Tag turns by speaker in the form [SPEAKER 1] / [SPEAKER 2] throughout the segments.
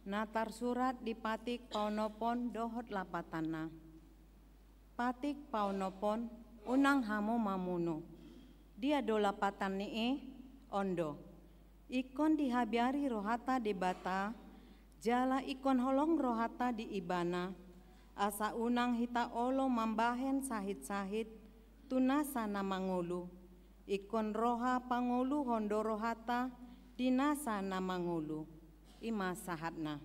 [SPEAKER 1] Natar surat di patik paunopon dohot lapatana. Patik paunopon unang hamo mamuno. Dia do lapatan ondo. Ikon dihabiari rohata di bata, jala ikon holong rohata di ibana. Asa unang hita olo mambahen sahit-sahit, tunasa na mangulu. Ikon roha pangulu hondo rohata, dinasa na mangulu. Ima sahatna.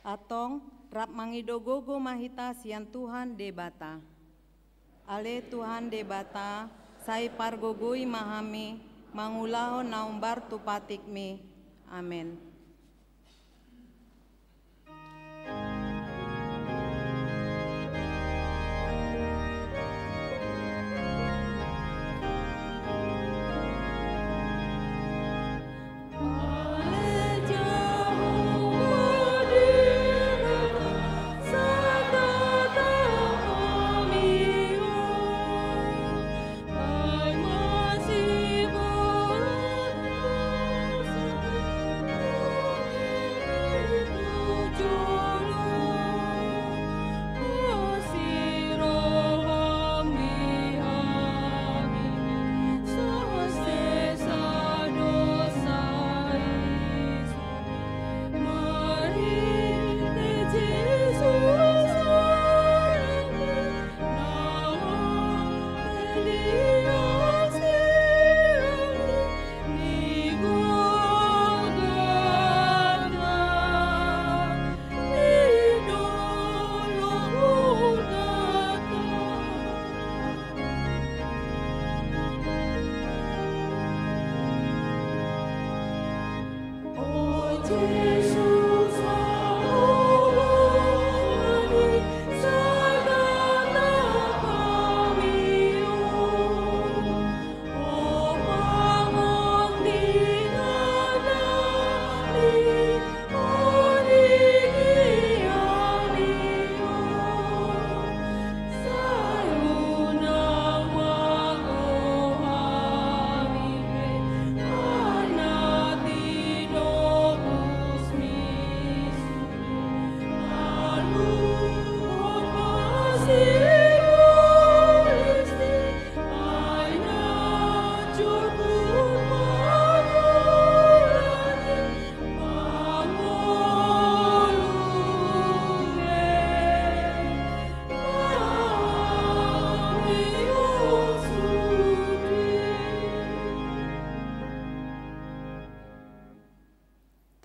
[SPEAKER 1] Atong rap mangidogogo mahita sian Tuhan debata. Ale Tuhan debata, sai pargogoi mahami, mangulaho naumbar tupatikmi. Amen.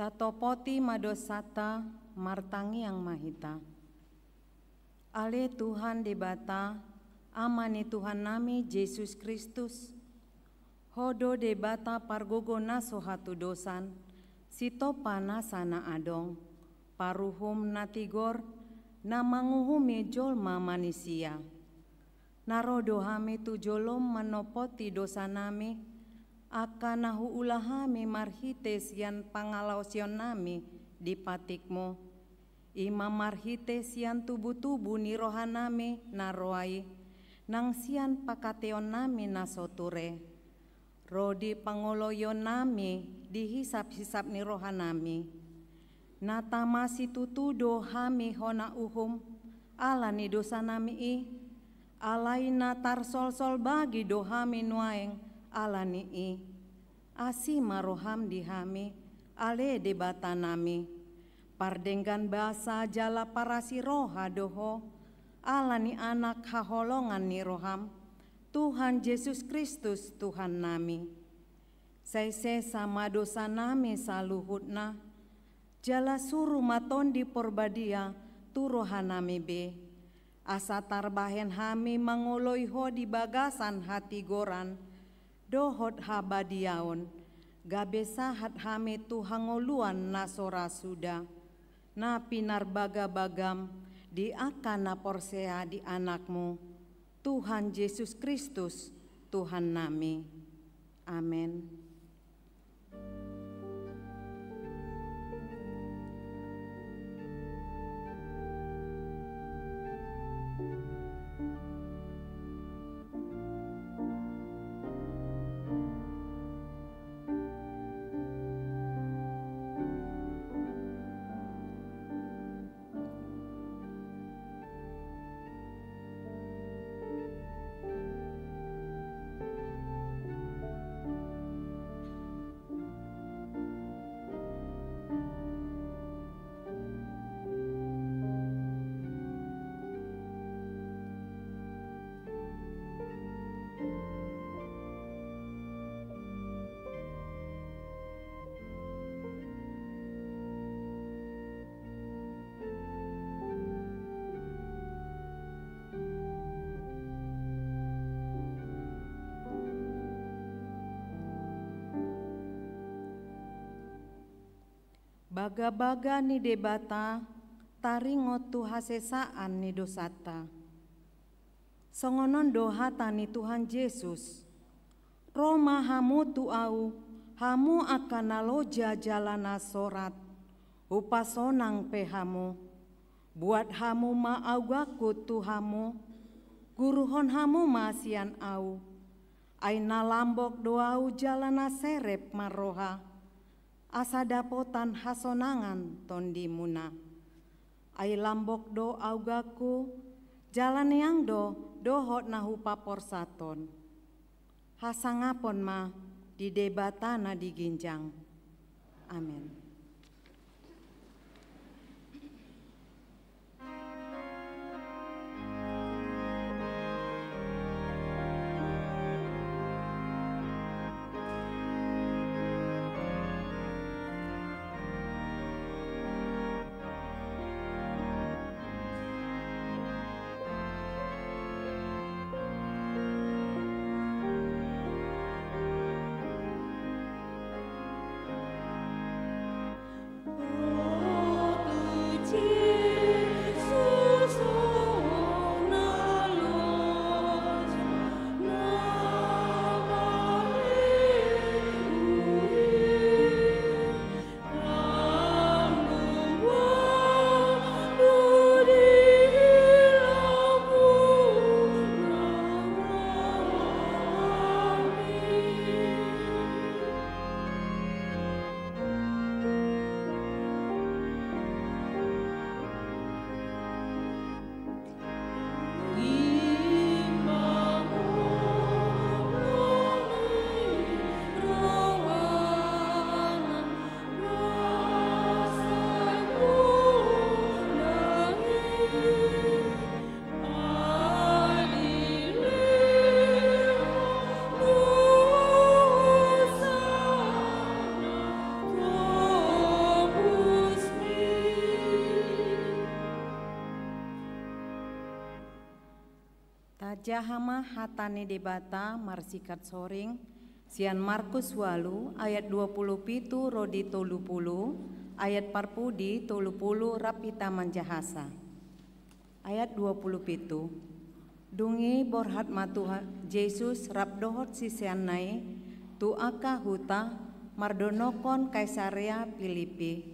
[SPEAKER 1] Tatopoti madosata martangi yang mahita. Ale Tuhan debata, amani Tuhan nami Yesus Kristus. Hodo debata pargogo naso hatu dosan, sito panasana adong, paruhum natigor, namanguhumi jolma manusia. Narodo hami tu jolom manopoti dosa nami, akanahu ulahami marhites yan pangalausion nami di patikmu. Ima marhites yan tubu-tubu ni rohanami naroai, nang sian pakateon nami nasoture. Rodi pangoloyon nami dihisap-hisap ni rohanami. Natamasi tutudo hami hona uhum, ala ni dosa nami alai natar sol-sol bagi dohami nuaeng, alani asima roham dihami ale debata nami pardenggan basa jala parasi roha doho alani anak haholongan ni roham Tuhan Yesus Kristus Tuhan nami saise sama dosa nami saluhutna jala suruh maton di porbadia tu rohanami be asa tarbahen hami mangoloi ho di bagasan hati goran dohot habadiaon, gabesahat hame tu hangoluan nasora suda, na pinar baga-bagam di akana porsea di anakmu, Tuhan Yesus Kristus, Tuhan nami. Amin. baga-baga ni debata taringot tu hasesaan ni dosata. Songonon doha tani Tuhan Yesus. Roma hamu tu au, hamu akan naloja jalana sorat. Upasonang pehamu. Buat hamu maaugaku tu hamu. Guruhon hamu masian au. Aina lambok doau jalana serep maroha. Asa dapotan hasonangan tondi muna. Ai lambok do augaku, jalan yang dohot nahu papor saton. Hasangapon ma di debatana diginjang. Amin. Jahama hatane debata marsikat soring sian Markus walu ayat 27 rodi 30 ayat parpudi 30 rapita manjahasa ayat 27 dungi borhat matuha Yesus rabdohot sisian nai tu aka huta mardonokon Kaisarea Filipi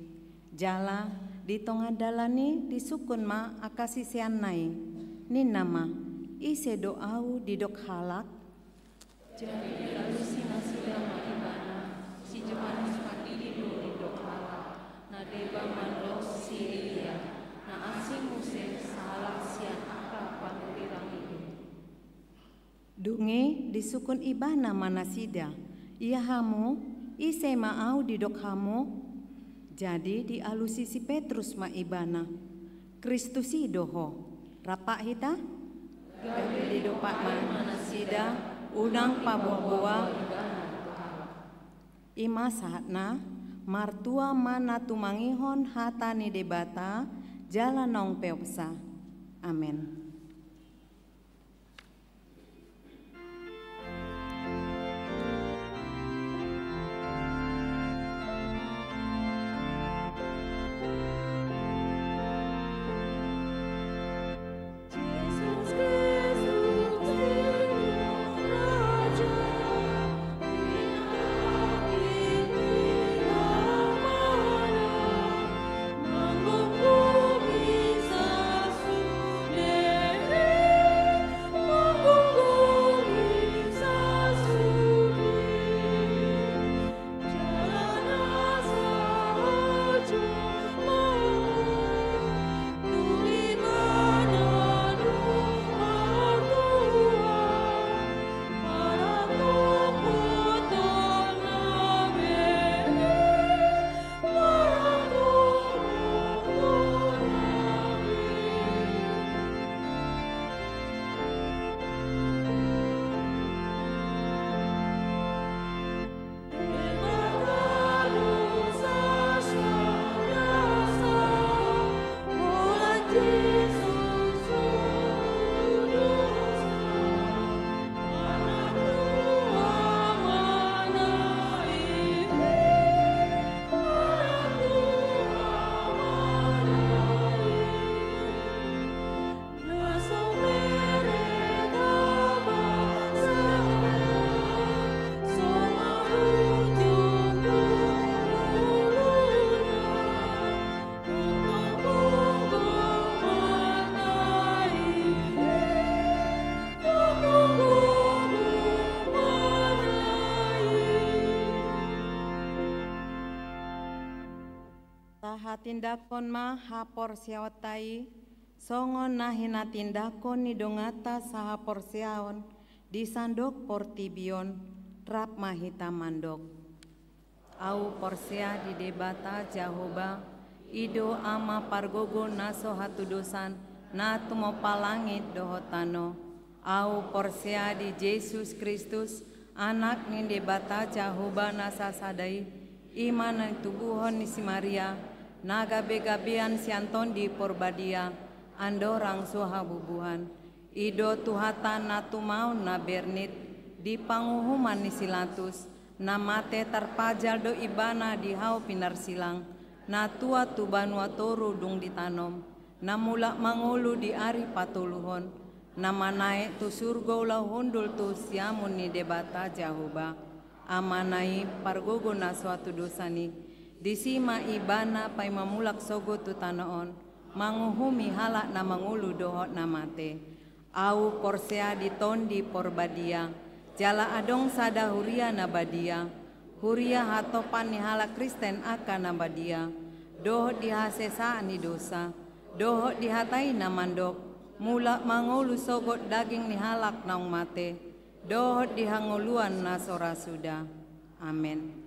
[SPEAKER 1] jala di tonga dalani disukun ma aka sisian nai ni nama ise doau di dok halak.
[SPEAKER 2] Jadi lalu si nasida maimana si Johannes pandidi di dok halak. Na deba mandos si Elia. Na asing muse salah sian aka panurirang itu.
[SPEAKER 1] Dungi disukun ibana manasida. Ia hamu ise maau di dok hamu. Jadi di alusi si Petrus ma ibana. Kristusi doho. Rapak hita? Gawe di dopak manasida unang pabuah-buah ima sahatna martua mana tumangihon hatani debata jalanong peopsa. Amin.
[SPEAKER 3] Bisa sudah
[SPEAKER 1] Taha tindakon ma hapor siawatai, songon nahina tindakon ni dongata sahapor siaon, disandok portibion, rap mahita mandok. Au porsea di debata Jahoba, ido ama pargogo naso hatudosan, na tumopalangit dohotano. Au porsea di Yesus Kristus, anak ni debata Jahoba nasa sadai, iman ni tubuhon ni si Maria, na gabe-gabean si Anton di porbadia, andorang suhabubuhan. Ido tuhatan na tumau na bernit, di panguhuman ni silatus, na mate terpajal do ibana di hau pinar silang, na tua tu banua toru dung ditanom, na mulak mangulu di ari patuluhon, na manae tu surga ulah hundul tu siamun ni debata Jahoba, amanai pargogo na suatu dosani, disima ibana pai mamulak sogo tu tanaon, manguhumi halak na mangulu dohot na mate, au porsea di tondi porbadia, jala adong sada huria na badia, huria hatopan ni halak Kristen akan na badia, dohot dihasesa ni dosa, dohot dihatai na mandok, mulak mangulu sogot daging ni halak naung mate, dohot dihanguluan na sora suda. Amin.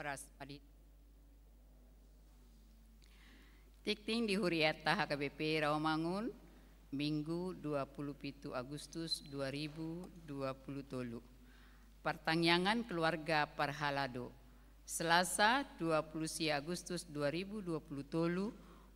[SPEAKER 3] Peras Padi. Tikting di Huriata HKBP Rawamangun, Minggu 27 Agustus 2020. Pertanyaan keluarga Parhalado. Selasa 20 Agustus 2020,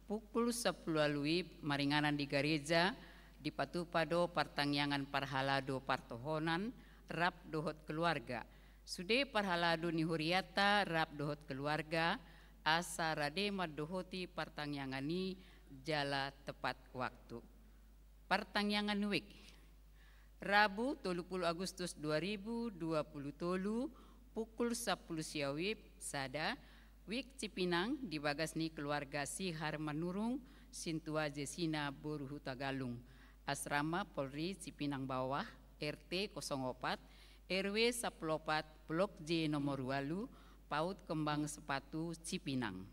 [SPEAKER 3] pukul 10 aluip maringanan di gereja di Patupado Partangyangan Parhalado Partohonan rap dohot keluarga. Sude parhalado ni huriata rap dohot keluarga asa radema dohoti partangyangani jala tepat waktu. Partangyangan wik Rabu 30 Agustus 2020 pukul 10 siawip sada wik Cipinang dibagasni keluarga Sihar Manurung Sintua Jesina Boru Hutagalung Asrama Polri Cipinang Bawah RT 04 RW 14 Blok J nomor 8 Paut Kembang Sepatu Cipinang.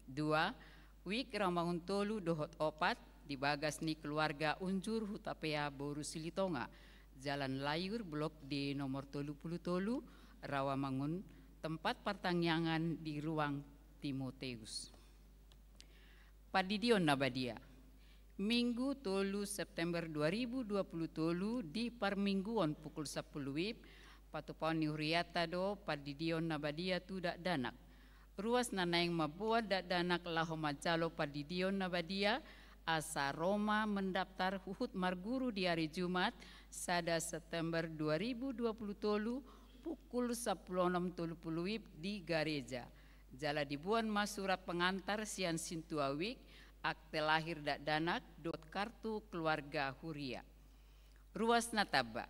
[SPEAKER 3] 2. Wik Ramangun Tolu dohot opat dibagasni keluarga Unjur Hutapea Boru Silitonga Jalan Layur Blok D nomor 30 Tolu Rawamangun tempat partangyangan di ruang Timoteus. Padidion Nabadia Minggu 3 September 2020 tolu di Parmingguon pukul 10 wib Patupon Huriata do Padidion Nabadia tidak danak. Ruas nanaing mabuat dak danak lahomacalo Padidion Nabadia asa Roma mendaftar huhut marguru di hari Jumat sada September 2020 tolu pukul 16.30 wib di gereja. Jala dibuan mas surat pengantar sian sintuawik akte lahir dak danak dot kartu keluarga huria. Ruas nataba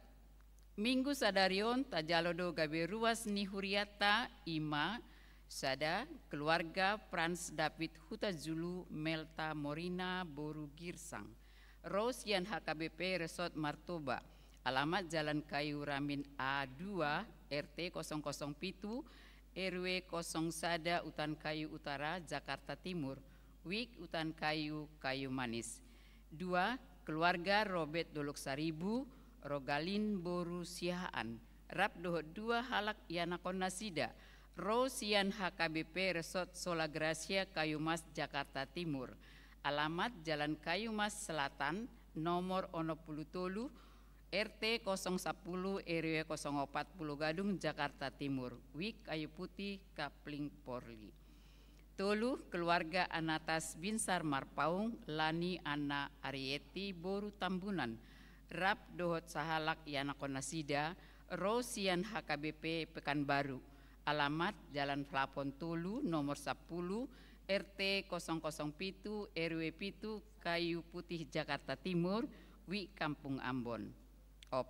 [SPEAKER 3] Minggu sadarion tajalodo gabe ruas ni huriata ima sada keluarga Frans David Huta Zulu Melta Morina Boru Girsang Rosian HKBP Resort Martoba alamat Jalan Kayu Ramin A2 RT 007 RW 0 Sada Utan Kayu Utara Jakarta Timur Wik Utan Kayu Kayu Manis. 2. Keluarga Robert Dolok Saribu Rogalin Boru Sihaan Rap dohot 2 halak Yanakon Nasida Rosian HKBP Resort Sola Gracia Kayumas Jakarta Timur. Alamat Jalan Kayumas Selatan nomor 60 RT 010 RW 040 Gadung Jakarta Timur. Wik Kayu Putih Kapling Porli. Tolu keluarga Anatas Binsar Marpaung Lani Ana Arieti Boru Tambunan Rap dohot sahalak Yanakon Nasida Rosian HKBP Pekanbaru. Alamat Jalan Flapon Tolu nomor 10 RT 007 RW 7 Kayu Putih Jakarta Timur Wi Kampung Ambon. 4.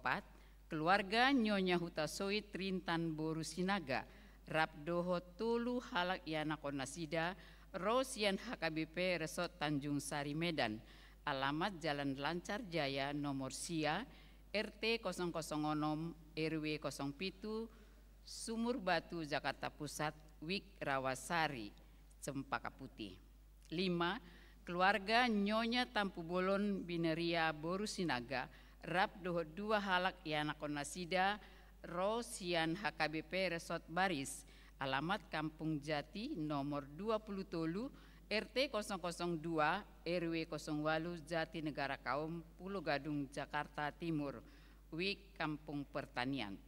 [SPEAKER 3] Keluarga Nyonya Huta Soit Rintan Boru Sinaga Rap dohot Tolu halak Yanakon Nasida Rosian HKBP Resort Tanjung Sari Medan. Alamat Jalan Lancar Jaya nomor Sia RT 006 RW 07 Sumur Batu Jakarta Pusat Wik Rawasari Cempaka Putih. 5. Keluarga Nyonya Tampu Bolon Bineria Boru Sinaga Rap dohot 2 halak Yanakon Nasida Rosian HKBP Resort Baris. Alamat Kampung Jati nomor 20 Tolu RT 002 RW 08 Jati Negara Kaum Pulau Gadung Jakarta Timur Wik Kampung Pertanian.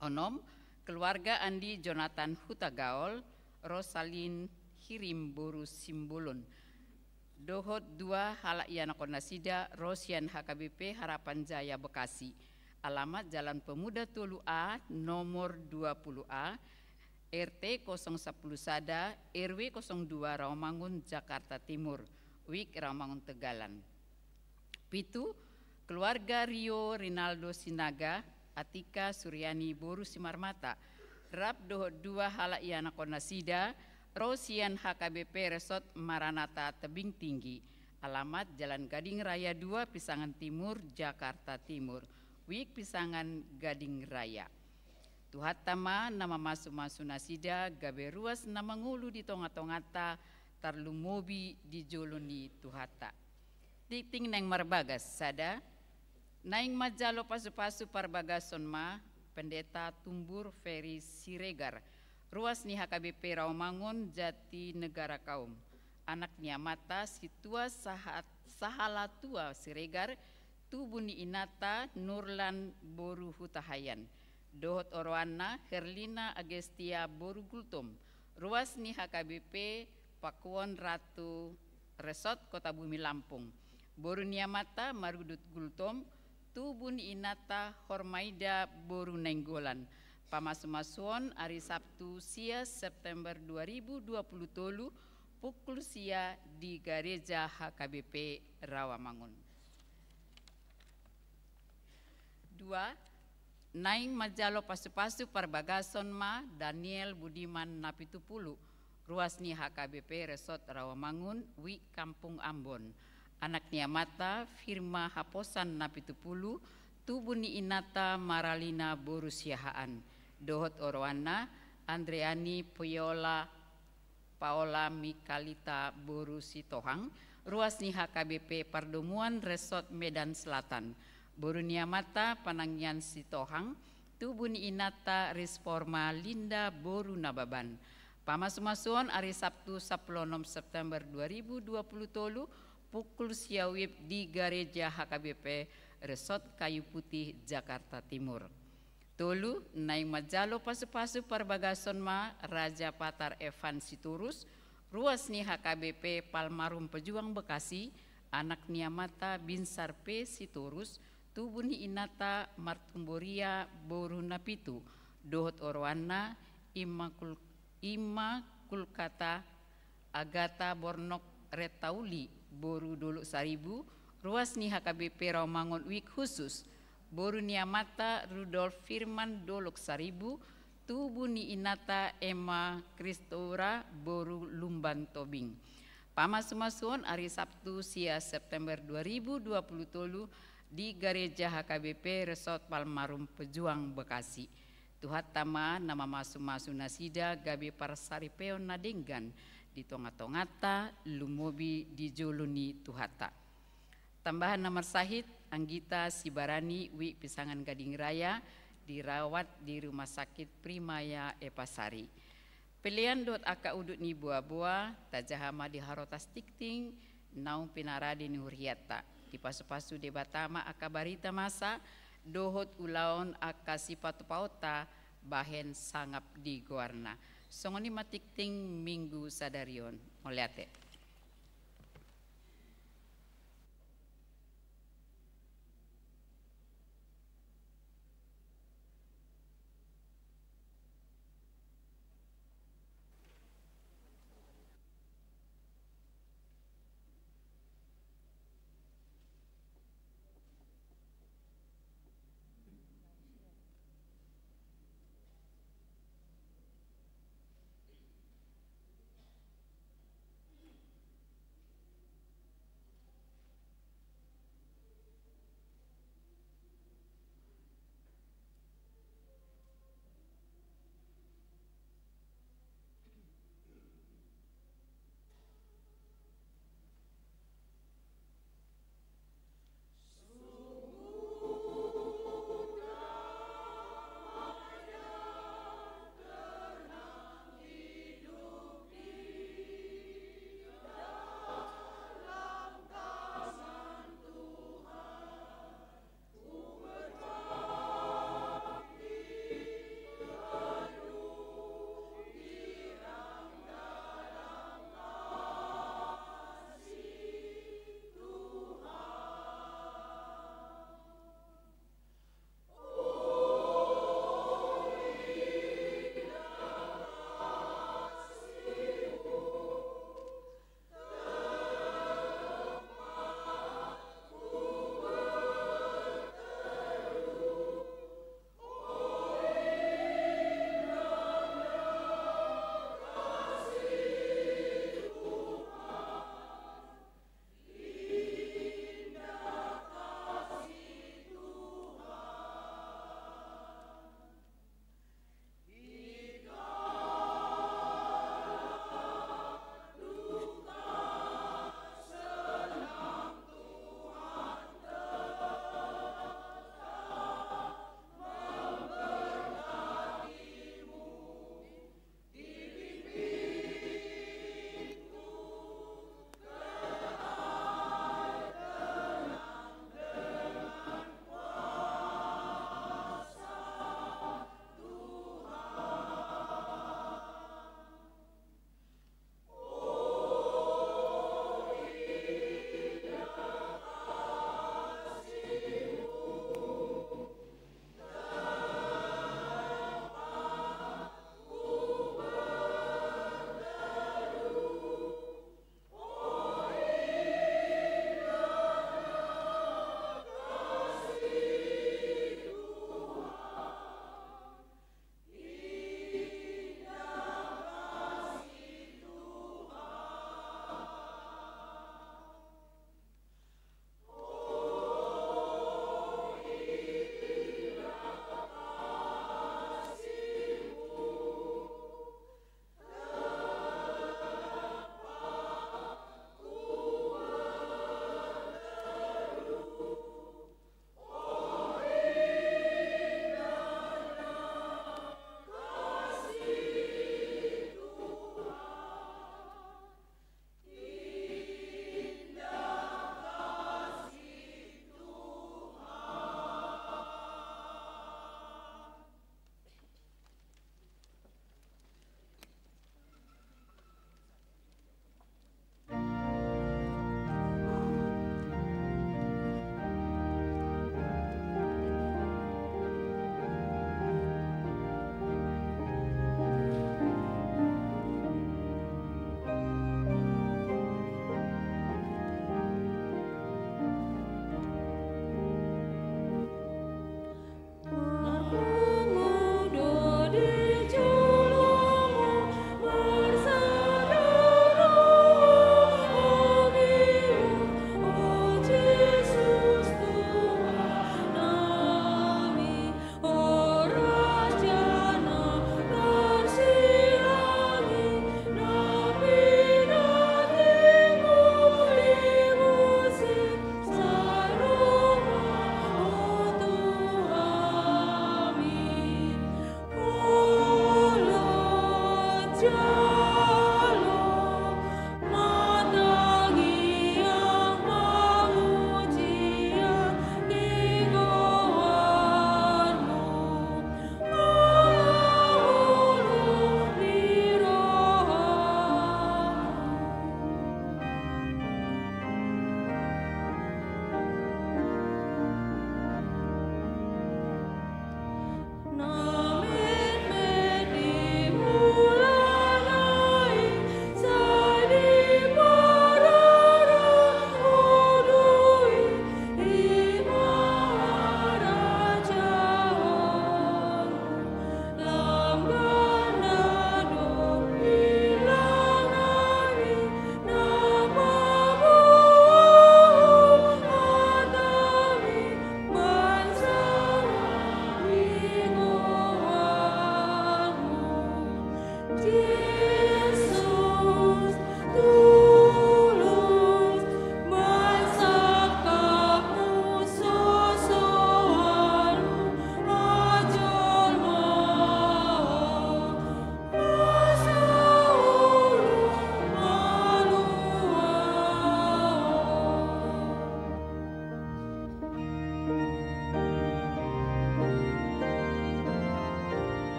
[SPEAKER 3] 6. Keluarga Andi Jonathan Huta Gaol Rosalin Hirim Boru Simbolon dohot 2 halak Yanakon Nasida Rosian HKBP Harapan Jaya Bekasi. Alamat Jalan Pemuda Tolu A nomor 20A RT 010 Sada RW 02 Rawamangun Jakarta Timur Wik Rawamangun Tegalan. 7. Keluarga Rio Rinaldo Sinaga Atika Suryani Boru Simarmata Rap dohot 2 halak Yanakon Nasida Rosian HKBP Resort Maranata Tebing Tinggi. Alamat Jalan Gading Raya 2 Pisangan Timur Jakarta Timur Wik Pisangan Gading Raya. Tuhatama nama masu-masu nasida gabe ruas nama ngulu di tonga-tongata tarlu mobi di joloni tuhata. Titing neng marbagas sada naing majalo pasu-pasu parbagason ma pendeta Tumbur Ferry Siregar ruas ni HKBP Rawamangun Jati Negara Kaum. Anaknya mata situa sahala tua Siregar tubuni inata Nurlan Boru Hutahayan. Dohot Orwana Herlina Agestia Boru Gultom. Ruas ni HKBP Pakuan Ratu Resort Kota Bumi Lampung. Boru Niamata Marudut Gultom, tu Buni Inata Hormaida Boru Nenggolan. Pamasumasuon hari Sabtu sia September 2020 pukul sia di Gereja HKBP Rawamangun. 2. Naing Majalo Pasu-Pasu Parbagason Ma Daniel Budiman Napitupulu, ruas ni HKBP Resort Rawamangun, Wi Kampung Ambon. Anak Niamata Firma Haposan Napitupulu, Tubuni Inata Maralina Borusiahaan. Dohot Orwana Andreani Poyola Paola Mikalita Borusitohang, ruas ni HKBP Pardomuan Resort Medan Selatan. Boru Niamata Panangyan Sitohang, Tubuni Inata Risforma Linda Boru Nababan. Pamasumasuon hari Sabtu 16 September 2020 pukul siawib di Gereja HKBP Resort Kayu Putih Jakarta Timur. Tolu Naing Majalo Pasu-Pasu Parbagason Ma Raja Patar Evan Siturus, ruas ni HKBP Palmarum Pejuang Bekasi, anak Niamata Binsar P Siturus, Tubuni Inata Martumboria Boru Napitu. Dohot Orwana Kulkata Agata Bornok Retauli Boru Doluk Saribu, ruas ni HKBP Rawamangun Wik khusus. Boru Niamata Rudolf Firman Doluk Saribu, Tubuni Inata Emma Kristora Boru Lumban Tobing. Pamasumasuon hari Sabtu sia September 2020 di Gereja HKBP Resort Palmarum Pejuang Bekasi. Tuhatama nama masu-masu nasida gabe parsaripeon nadenggan di tongata lumobi di joluni tuhata. Tambahan nomor sahid Anggita Sibarani Wi Pisangan Gading Raya dirawat di Rumah Sakit Primaya Epasari. Pilihan aka udut ni buah-buah tajahama di harotas tikting naung pinaradi ni huriata. Di pasu-pasu debatama aka barita masa dohot ulaon aka sipatu pauta bahen sangap di goarna. Songoni matikting minggu sadarion. Moliate.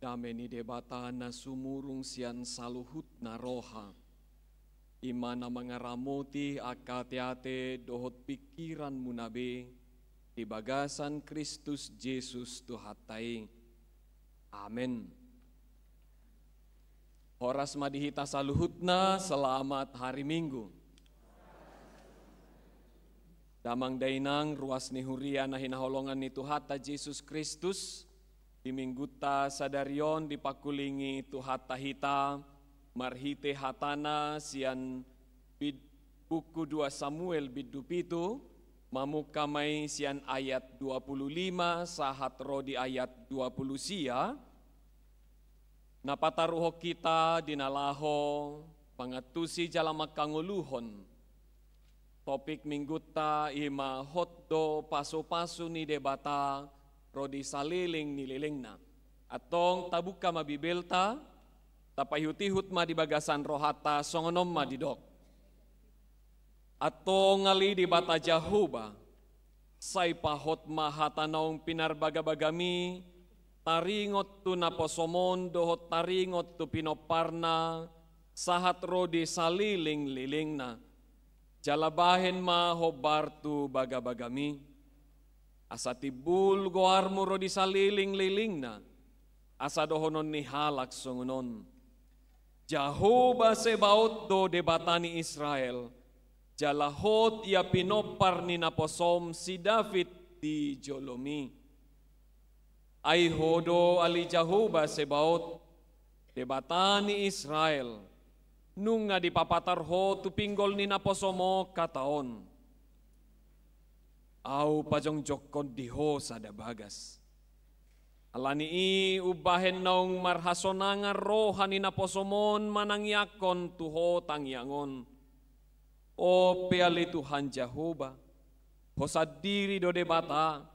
[SPEAKER 4] Dameni debata na sumurung sian saluhut na roha. Imana mangaramoti akate-ate dohot pikiran munabe di bagasan Kristus Yesus Tuhatai. Amin. Horas madihita saluhutna selamat hari Minggu. Damang dainang ruas ni huria na hinaholongan ni Tuhata Yesus Kristus. Di mingguta sadarion dipakulingi Tuhata hita marhite hatana sian buku 2 Samuel bidu pitu mamukamai sian ayat 25 sahat rodi ayat 20 sia. Napataruho kita dinalaho pangatusi jalama kanguluhon. Topik mingguta ima hotdo paso-paso ni debata rodi saliling nililingna. Atong tabuka mabibelta, tapayhutihut ma di bagasan rohata songonom ma didok. Atong ngali di bata Jahuba, say pahot mahatanaong pinarbagabagami, taringot tu naposomon dohot taringot tu pinoparna, sahat rodi saliling lilingna. Jalabahen ma hobar tu bagabagami. Asa tibul goar mo rodi saliling-liling na, asa dohonon ni halak songonon. Jahoba sebaot do debata ni Israel, jalahot ia pinopar ni naposom si David di Jolomi. Ay hodo ali Jahoba sebaot, debata ni Israel, nung nga dipapatarho tu pinggol ni naposomo kataon. Au pajong jokon diho sa dabagas. Alani ubahen naong marhasonangan rohan ni naposomon manangyakon tuho tangyangon. O peali Tuhan Jahoba, hosad diri do debata,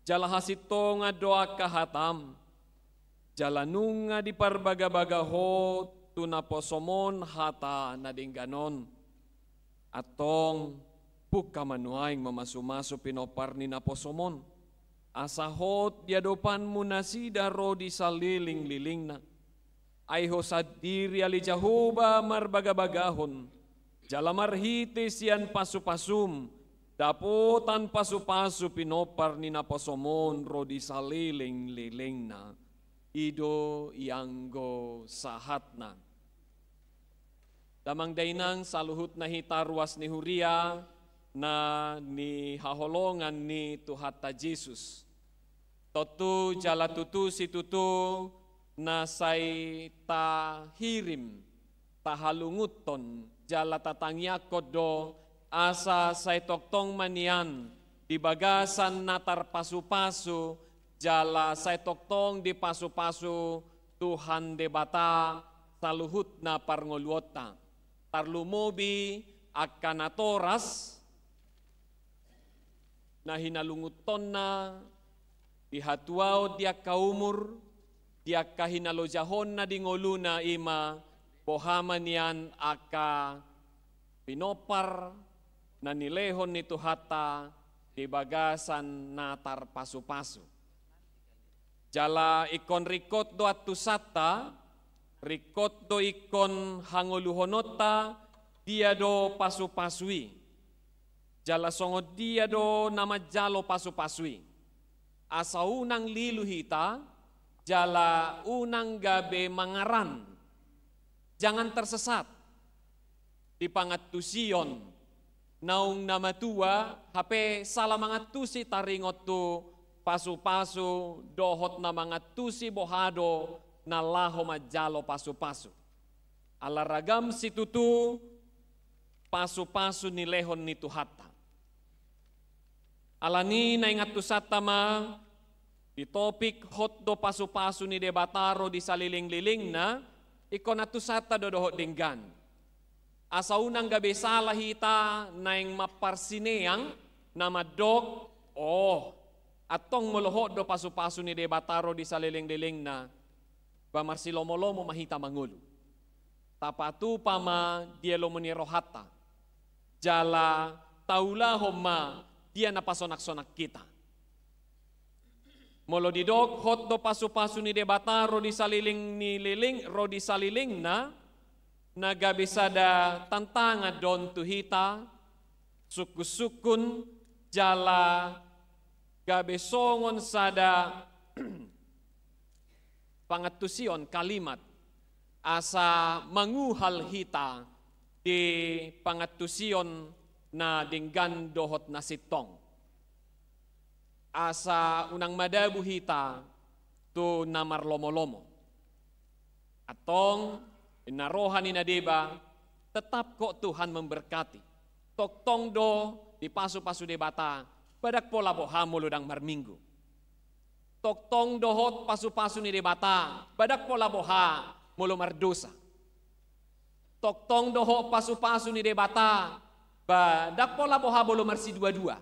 [SPEAKER 4] jalahasito nga doa kahatam, jalanunga di parbagabagaho tu naposomon hata nadingganon. Atong buka manuaing mamasu-masu pinopar ni naposomon. Asahot diadopan munasida rodi saliling-liling na. Ay hosad diri ali Jahoba marbagabagahon. Jalamarhite siyan pasu-pasum. Dapotan pasu-pasu pinopar ni naposomon rodi saliling-liling na. Ido ianggo sahatna. Damang dainang saluhut na hitaruas ni huria na ni haholongan ni Tuhata Yesus. Totu jala tutu si tutu na say tahirim tahalunguton jala tatangyakod do asa say toktong manian di bagasan natar pasu-pasu jala say toktong di pasu-pasu Tuhan debata saluhut na parngoluota. Tarlumobi akanatoras na hinalunguton na dihatuaw dia kaumur dia kahinalojahon na dingoluna ima bohaman yan aka pinopar na nilehon ni Tuhata di bagasan natar pasu-pasu. Jala ikon rikot do atusata, rikot do ikon hangoluhonota, dia do pasu-pasui. Jala songo dia do nama jalo pasu-pasui. Asa unang liluhita, jala unang gabe mangaran. Jangan tersesat. Di pangatusion, naung nama tua, hape salah mangatusi taringot tu pasu-pasu, dohot na mangatusi bohado, na laho majalo pasu-pasu. Alaragam si tutu, pasu-pasu ni lehon ni Tuhata. Alani na ingat tu satama di topik hot do pasu-pasu ni debataro di saliling-liling na ikon atu sata do dohot dinggan. Asa unang gabi salah hita na yung maparsineang na madok atong molohot do pasu-pasu ni debataro di saliling-liling na bamarsilomolomo mahita mangulo. Tapatu pama dia lomo ni rohata. Jala taula homa dia napasonak-sonak kita. Molo didok hot do pasu-pasu ni debata ro di saliling ni liling ro di saliling na gabi sada tantangan don tuhita suku-sukun jala gabi songon sada pangatusion kalimat asa manguhal hita di pangatusion na dinggan dohot na sitong. Asa unang madabu hita tu namar lomo-lomo. Atong inarohan ni nadeba tetap kok Tuhan memberkati. Toktong do di pasu-pasu debata badak pola boha muludang marminggu. Toktong dohot pasu-pasu ni debata badak pola boha mulu mardosa. Toktong dohot pasu-pasu ni debata badak pola boha mulu marsi dua-dua.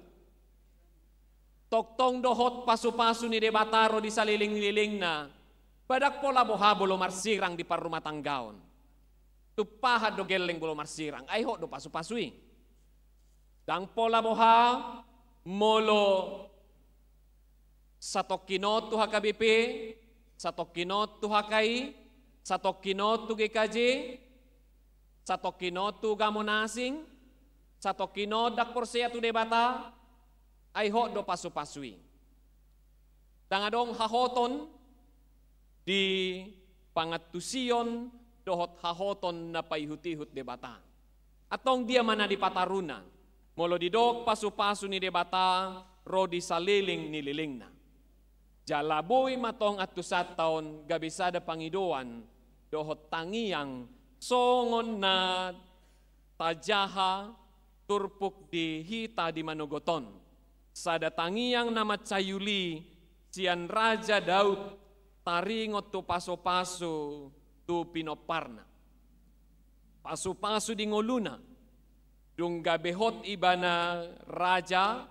[SPEAKER 4] Toktong dohot pasu-pasu ni debata ro di saliling-liling na badak pola boha bolo marsirang di parumah tanggaon. Tupahat do geleng bolo marsirang ay ho do pasu-pasui. Dang pola boha molo satokino tu HKBP, satokino tu HKI, satokino tu GKJ, satokino tu gamonasing, satokino dak porsia tu debata ay ho do pasu-pasui. Tangadong hahoton di pangatusion dohot hahoton na paihut-ihut debata. Atong dia mana di pataruna. Molo didok pasu-pasu ni debata ro di saliling ni lilingna. Jalaboy matong atusat taon gabisada pangidoan dohot tangiyang songon na tajaha turpuk di hita di manugoton. Sada tangiyang nama Cayuli sian Raja Daud taringot tu paso-paso tu pinoparna. Paso-paso di ngoluna dung gabehot ibana raja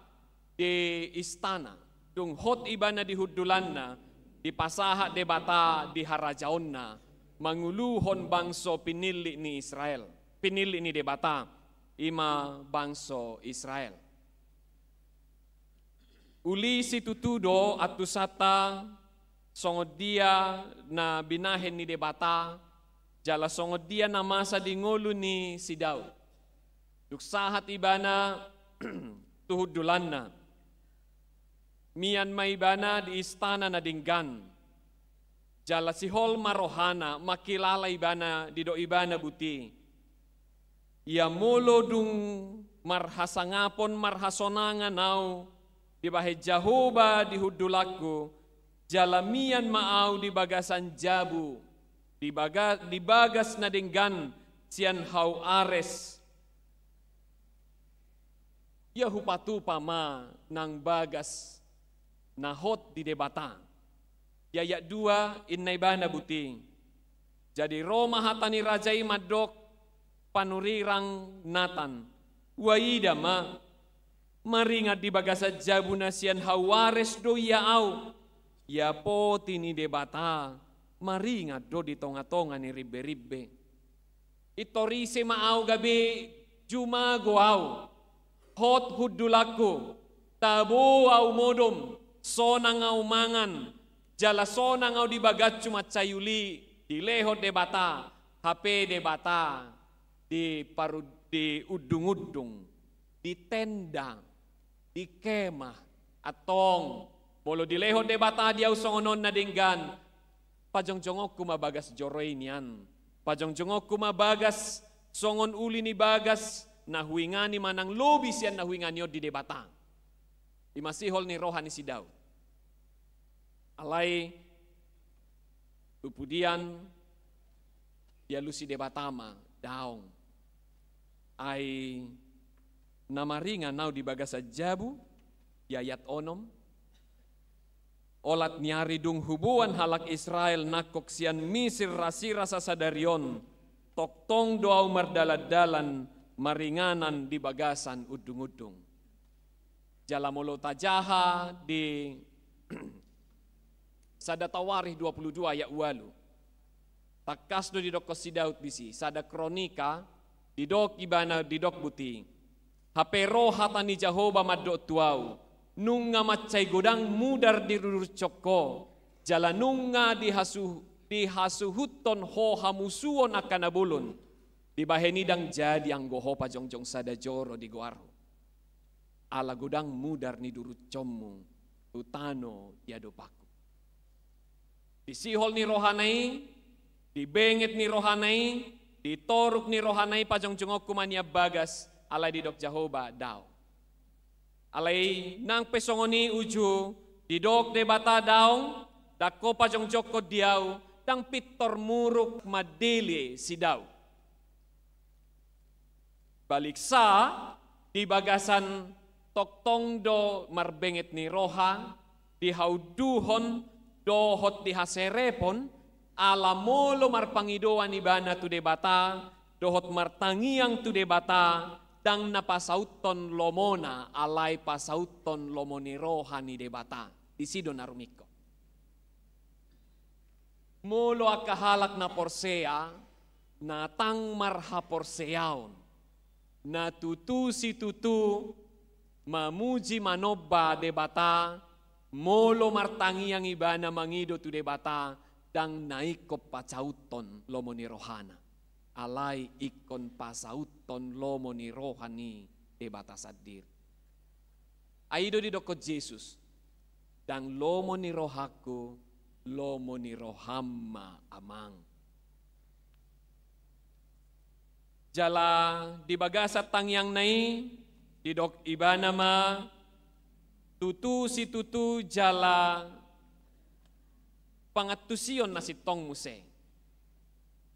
[SPEAKER 4] di istana dung hot ibana di hudulanna di pasaha debata di harajaonna manguluhon bangso pinili ni Israel. Pinili ni debata ima bangso Israel. Uli si tutudo at tusata songod dia na binahin ni debata jala songod dia na masa di ngolo ni si Daud. Duksahat ibana tuhudulan na. Mian maibana di istana na dinggan. Jala si hol marohana makilala ibana di do ibana buti. Ia molo dung marhasangapon marhasonangan nau di bahe Jahoba di hudulaku, jalamian maaw di bagasan jabu, di bagas na dinggan sian hau ares. Ya hupatu pama nang bagas na hot di debata. Yayak dua innay bana buti. Jadi Roma hatani rajai madok panurirang natan. Waida ma. Maringat di bagasa jabu nasian hawares do yaau. Ya poti ni debata. Maringat do di tonga-tonga ni ribe-ribe. Itorise maaw gabi juma goaw. Hot hudulaku. Tabu au modom. Sonang au mangan. Jala sonang au di bagat cuma cayuli. Di lehot debata. HP debata. Di udung-udung. Di tenda. Di kemah atong molo di lehot debata dia usongonon na dinggan pajongjongok kumabagas joroy niyan pajongjongok kumabagas songon uli ni bagas na huingani manang lobis yan na huinganyo di debata imasihol ni rohan ni si Daud alay upudian dia lusi debatama daong ay namaringan nau di bagasa jabu yayat onom olat nyari dung hubuan halak Israel nakok sian misir rasira sasadarion toktong doau mardaladalan maringanan di bagasan udung-udung jalamolo tajaha di sada tawarih 22 ayat walu takas do di dok si Daud bisi sada kronika di dok ibana di dok buti Hapero hatani Jahoba maddo tuau nunga macai godang mudar dirur coko, jala nunga dihasuhuton ho hamusuon akan abulun, dibaheni dang jadi anggoho pajongjong sada joro di goarho. Ala godang mudar ni durut commu, tutano yado paku. Disihol ni rohanai, dibenget ni rohanai, ditoruk ni rohanai pajongjong kumania bagas, alai di dok Jahoba daw. Alai nang pesongoni uju, di dok debata daong, dako pajongjong ko diaw, dang pitor muruk madele si daw. Balik sa, di bagasan toktong do marbenget ni roha, di hauduhon dohot di haserepon, ala molo marpangidoan ibana tu debata, dohot martangiang tu debata, dang napasauton lomona, alai pasauton lomoni roha ni debata. Di sido narumiko. Molo akahalak na porsea, na tang marha porseaon, na tutu si tutu, mamuji manoba debata, molo martangi yang ibana mangido tu debata, dang naikop pacauton lomoni rohana. Alai ikon pasauton lomoni rohani debata sadir. Aido di dokot Yesus, dang lomoni rohaku, lomoni rohamma amang. Jala di bagasat tangyang nai, didok ibana ma tutu si tutu jala pangatusion na si tong muse.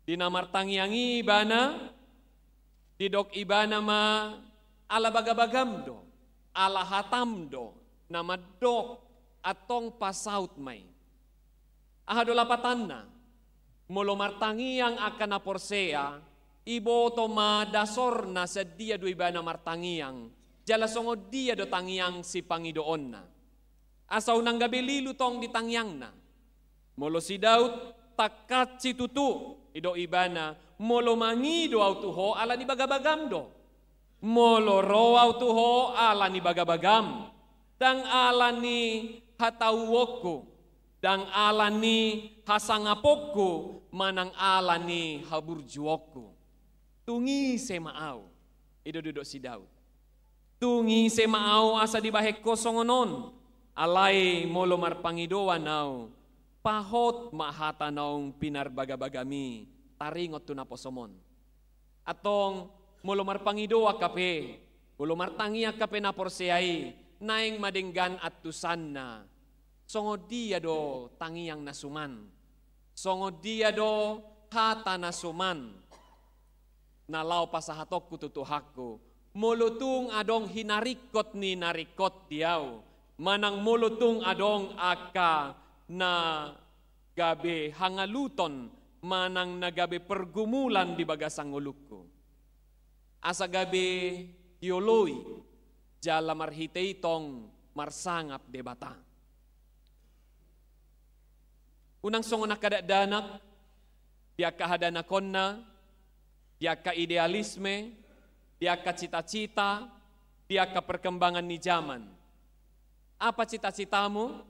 [SPEAKER 4] Dinamar tangyangi ibana didok ibana ma ala bagabagam do, ala hatam do, nama dok atong pasaut may. Ahado lapatan na, molo martangi yang akan na porsea, ibo to madasor na sa dia do ibana martangiang, jala songo dia do tangiang si Pangidoon na. Asaw nang gabi lilutong di tangiang na. Molo si Daud takat si tutu, ido ibana, molo mangido au tuho ala ni bagabagam do. Molo ro au tuho ala ni bagabagam. Dang ala ni hatawoko, dang ala ni hasangapoko, manang ala ni haburjuoko. Tungi semaaw, ido duduk si Daud. Tungi semaaw asa di bahek kosongonon, alai molo marpangidoan nau, pahot mahata naong pinarbagabagami, taringot tu naposomon. Atong molo marpangidoa kape, molo martangia kape na porseai, naing madenggan at tusan na, songo dia do tangiang nasuman, songo dia do hata nasuman, nalau pasahatok kututuhakku, mulutung adong hinarikot ni narikot diaw, manang mulutung adong aka na gabi hangaluton, manang nagabi pergumulan di bagasang ulukku. Asa gabi yoloy, jala marhite itong marsangap debata. Unang songo nakadadanak, dia kahadanakon na, dia ka idealisme, dia ka cita-cita, dia ka perkembangan ni zaman. Apa cita-citamu?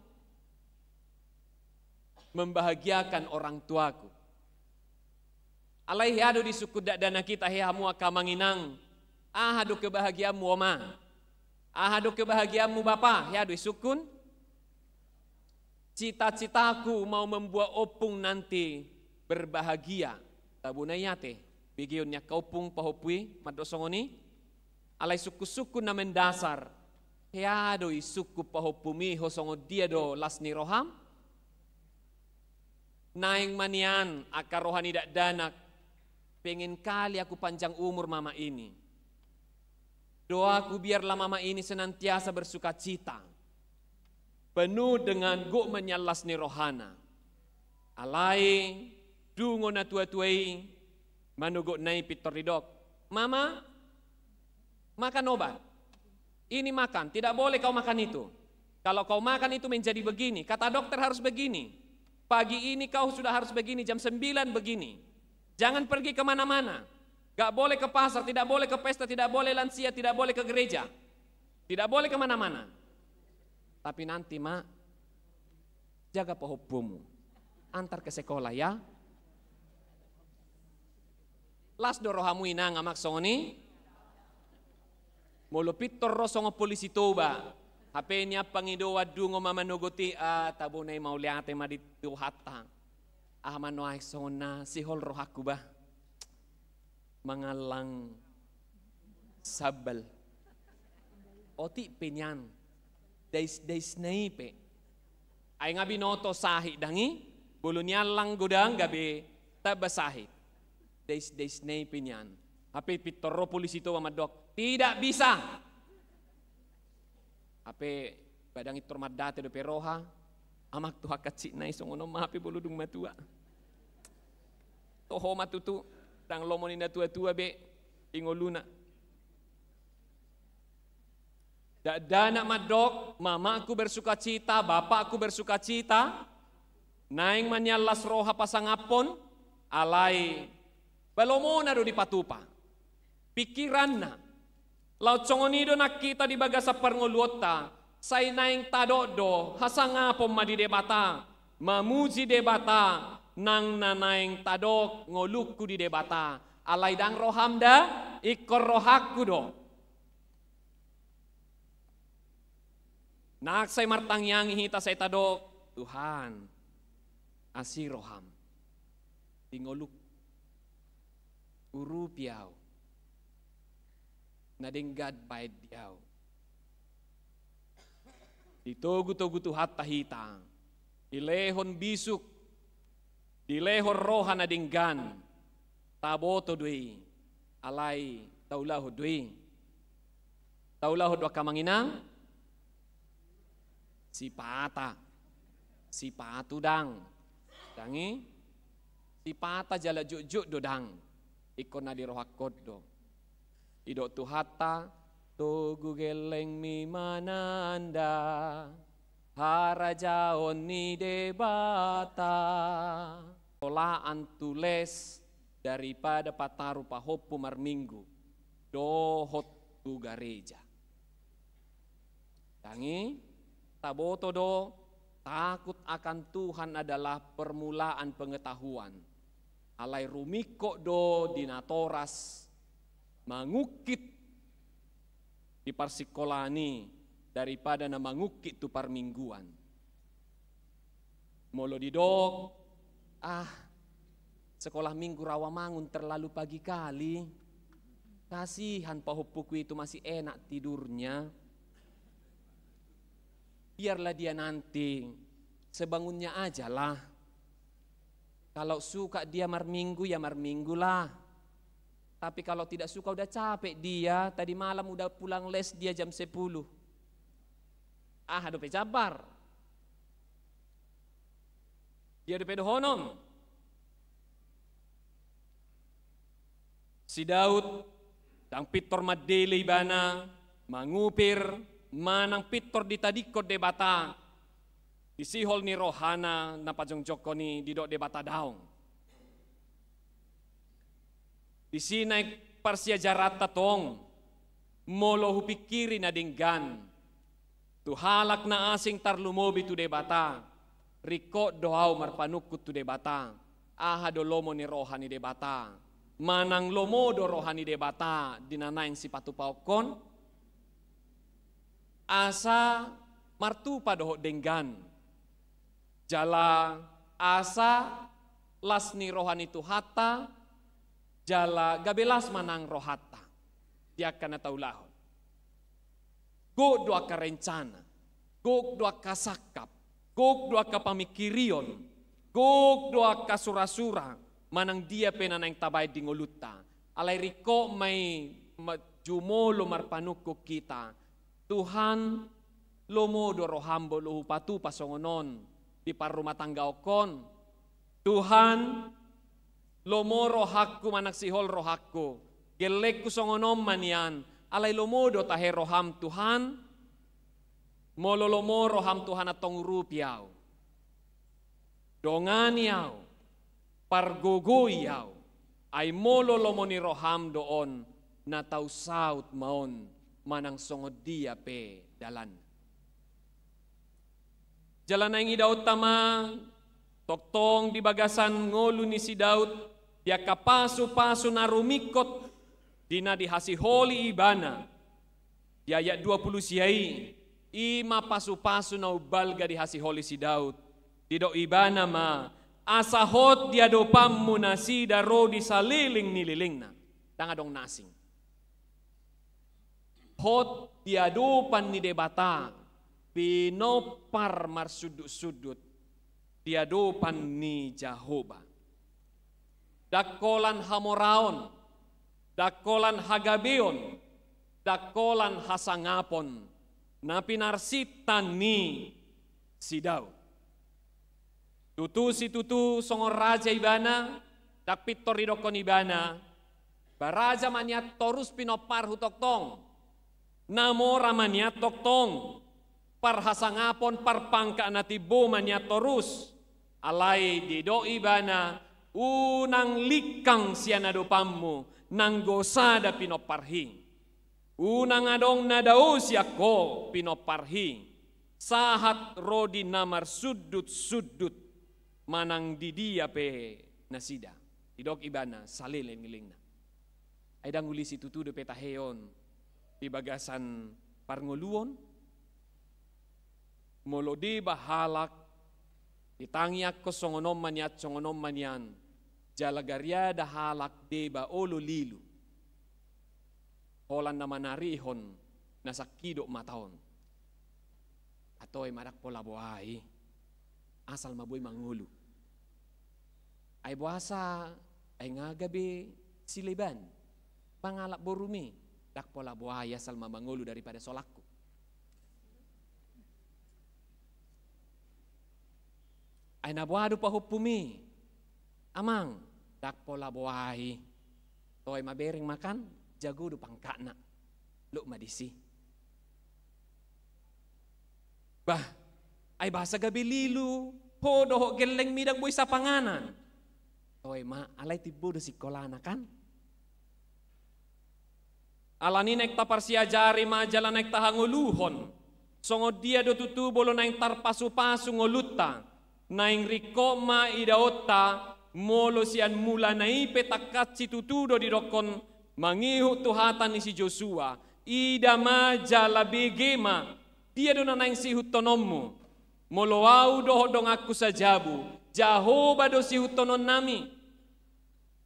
[SPEAKER 4] Membahagiakan orang tuaku. Alai hado di suku dana kita hamu aka manginang. Ahado kebahagiaanmu oma. Ahado kebahagiaanmu bapa. Hado sukun. Cita-citaku mau membuat opung nanti berbahagia. Tabunayate. Bigionnya kaupung pahopui madosongoni. Alai suku-suku na mendasar. Hado suku pahopumi hosongo dia do lasni roham. Naing manian akar rohani dak danak. Pengen kali aku panjang umur mama ini. Doaku biarlah mama ini senantiasa bersuka cita. Penuh dengan guk menyalas ni rohana. Alai dungo na tua-tuai manuguk nai pitor ridok. Mama, makan obat. Ini makan, tidak boleh kau makan itu. Kalau kau makan itu menjadi begini. Kata dokter harus begini. Pagi ini kau sudah harus begini, jam 9 begini. Jangan pergi kemana-mana. Gak boleh ke pasar, tidak boleh ke pesta, tidak boleh lansia, tidak boleh ke gereja. Tidak boleh kemana-mana. Tapi nanti mak, jaga pohopmu, antar ke sekolah ya. Las do rohamu ina ngamak songoni, molo pitor ro songo polisi toba. HP nya pangido wadu ngomama nogoti tabunay mauliate maditu hatta. Ahman noai sona sihol rohaku bah. Mangalang sabal. Oti penyan. Dais naipe. Ay nga binoto sahi dangi, bulunya lang gudang gabi tabasahi. Dais naipe nyan. Hape pitoro polisi to mamadok. Tidak bisa. Hape badang itor madate do peroha. Amak tuha kacik na isong ono mahape buludung matua. Toho matutu. Dang lomonin na tua-tua be. Ingoluna. Dana madok, mamaku bersuka cita, bapakku bersuka cita, naing manyalas roha pasangapon, alai, balomona do di patupa, pikiran na, lau congonido nakita di bagasa perngoluota, say naing tadodo, hasangapon madi debata, mamuji debata, nang nanaing tadok ngolukku di debata, alai dang rohamda, ikor rohaku do. Nak say martang yang hita say tadok, Tuhan, asiroham, tingoluk, urupiaw, nadinggad bayad diaw. Ditogu-togu tuhat tahita, ilehon bisuk, dilehon roha nadinggan, taboto dui, alay taulahu dui, taulahu dua kamanginang, si patu dang, dangi, si pata jala juk dodang, ikon na di rohakod do, idok tuhata, togu geleng mi mananda, harajaon ni debata, olaan tules daripada pataru pahopu marminggu, dohot tu gareja, dangi. Taboto do, takut akan Tuhan adalah permulaan pengetahuan. Alai rumiko do dinatoras, mangukit di parsikolani daripada na mangukit tu parmingguan. Molo didok, sekolah minggu Rawamangun terlalu pagi kali. Kasihan pahupuku itu masih enak tidurnya. Biarlah dia nanti sebangunnya aja lah. Kalau suka dia marminggu ya marminggu lah. Tapi kalau tidak suka udah capek dia. Tadi malam udah pulang les dia jam 10. Aduh pecabar. Dia udah pedohonom. Si Daud dang pitor madele ibana mangupir manang pitor di tadikot debata di sihol ni rohana na pajong joko ni didok debata daong di sinay parsia jarata tong molo hupikiri na dinggan tuhalak na asing tarlumobi tu debata riko dohaw marpanukut tu debata do lomo ni rohani debata manang lomo do rohani debata dinanaing si patupaukon asa martupa doho denggan jala asa lasni rohani tuhata jala gabelas manang rohata dia kana taulahon go doa ka rencana go doa ka sakap go doa ka pamikirion go doa ka surasura manang dia penanang tabay dingoluta alay riko may jumolo marpanukko kita Tuhan lomodo rohambo luhu patu pasongonon di parrumah tangga okon. Tuhan lomo rohakku manak sihol rohakku. Gelekku songonom manian alay lomodo tahe roham Tuhan. Molo lomo roham Tuhan atong rupiaw. Donganiaw. Pargogoyaw. Ay molo lomo ni roham doon na tausaut maon. Manang songod dia pe dalan. Jalan yang Daud tama, toktong di bagasan ngolu ni si Daud, dia kapasu-pasu narumikot, dina di hasiholi ibana. Di ayat 20 siai, ima pasu-pasu na ubalga di hasiholi si Daud. Di do ibana ma, asahot dia do pammu nasi daro di saliling nililingna. Tanga dong nasing. Hot dia do pan ni debata. Pinopar marsudut-sudut diadopan ni Jehovah. Dakolan hamoraon, dakolan hagabeon, dakolan hasangapon, na pinarsitan ni si Daud. Tutu si tutu songor raja ibana, dak pitoridokon ibana, baraja maniat torus pinopar hutoktong, namora maniat toktong, parhasangapon parpangka natibo manya torus alay di do ibana unang likang siya nadopammo nang gosada pinoparhi unang adong nadao siya ko pinoparhi sahat rodi namar sudut-sudut manang didia pe nasida idok ibana saliling-liling na ay danguli si tutudo petaheon di bagasan parngoluon molodi bahalak itangyak ko songonom manyat songonom manyan jalagaria dahalak deba olo lilu holan na manarihon nasakido mataon atoy marak pola buhay asal maboy mangulu ay buasa ay ngagabi siliban pangalak borumi dak pola buhay asal mamangulu daripada solakku. Ay nabuhado pa hupumi. Amang, dakpo labuahi. Toy mabering makan, jago do pangkana. Lo madisi. Bah, ay basa gabi lilu. Ho doho geleng midang boy sa panganan. Toy ma, alay tibo do sikolana kan? Alani nek tapar siya jari majalan nek tahanguluhon. Songo dia do tutubo lo naing tarpasu-pasu ngoluta. Naing rikoma idaota molo sian mula naipe takat si tutudo di dokon mangihu tuhatan ni si Joshua ida maja labegema dia do naing si hutonommu molo au doh dong aku sajabu Jehovah do si hutonon nami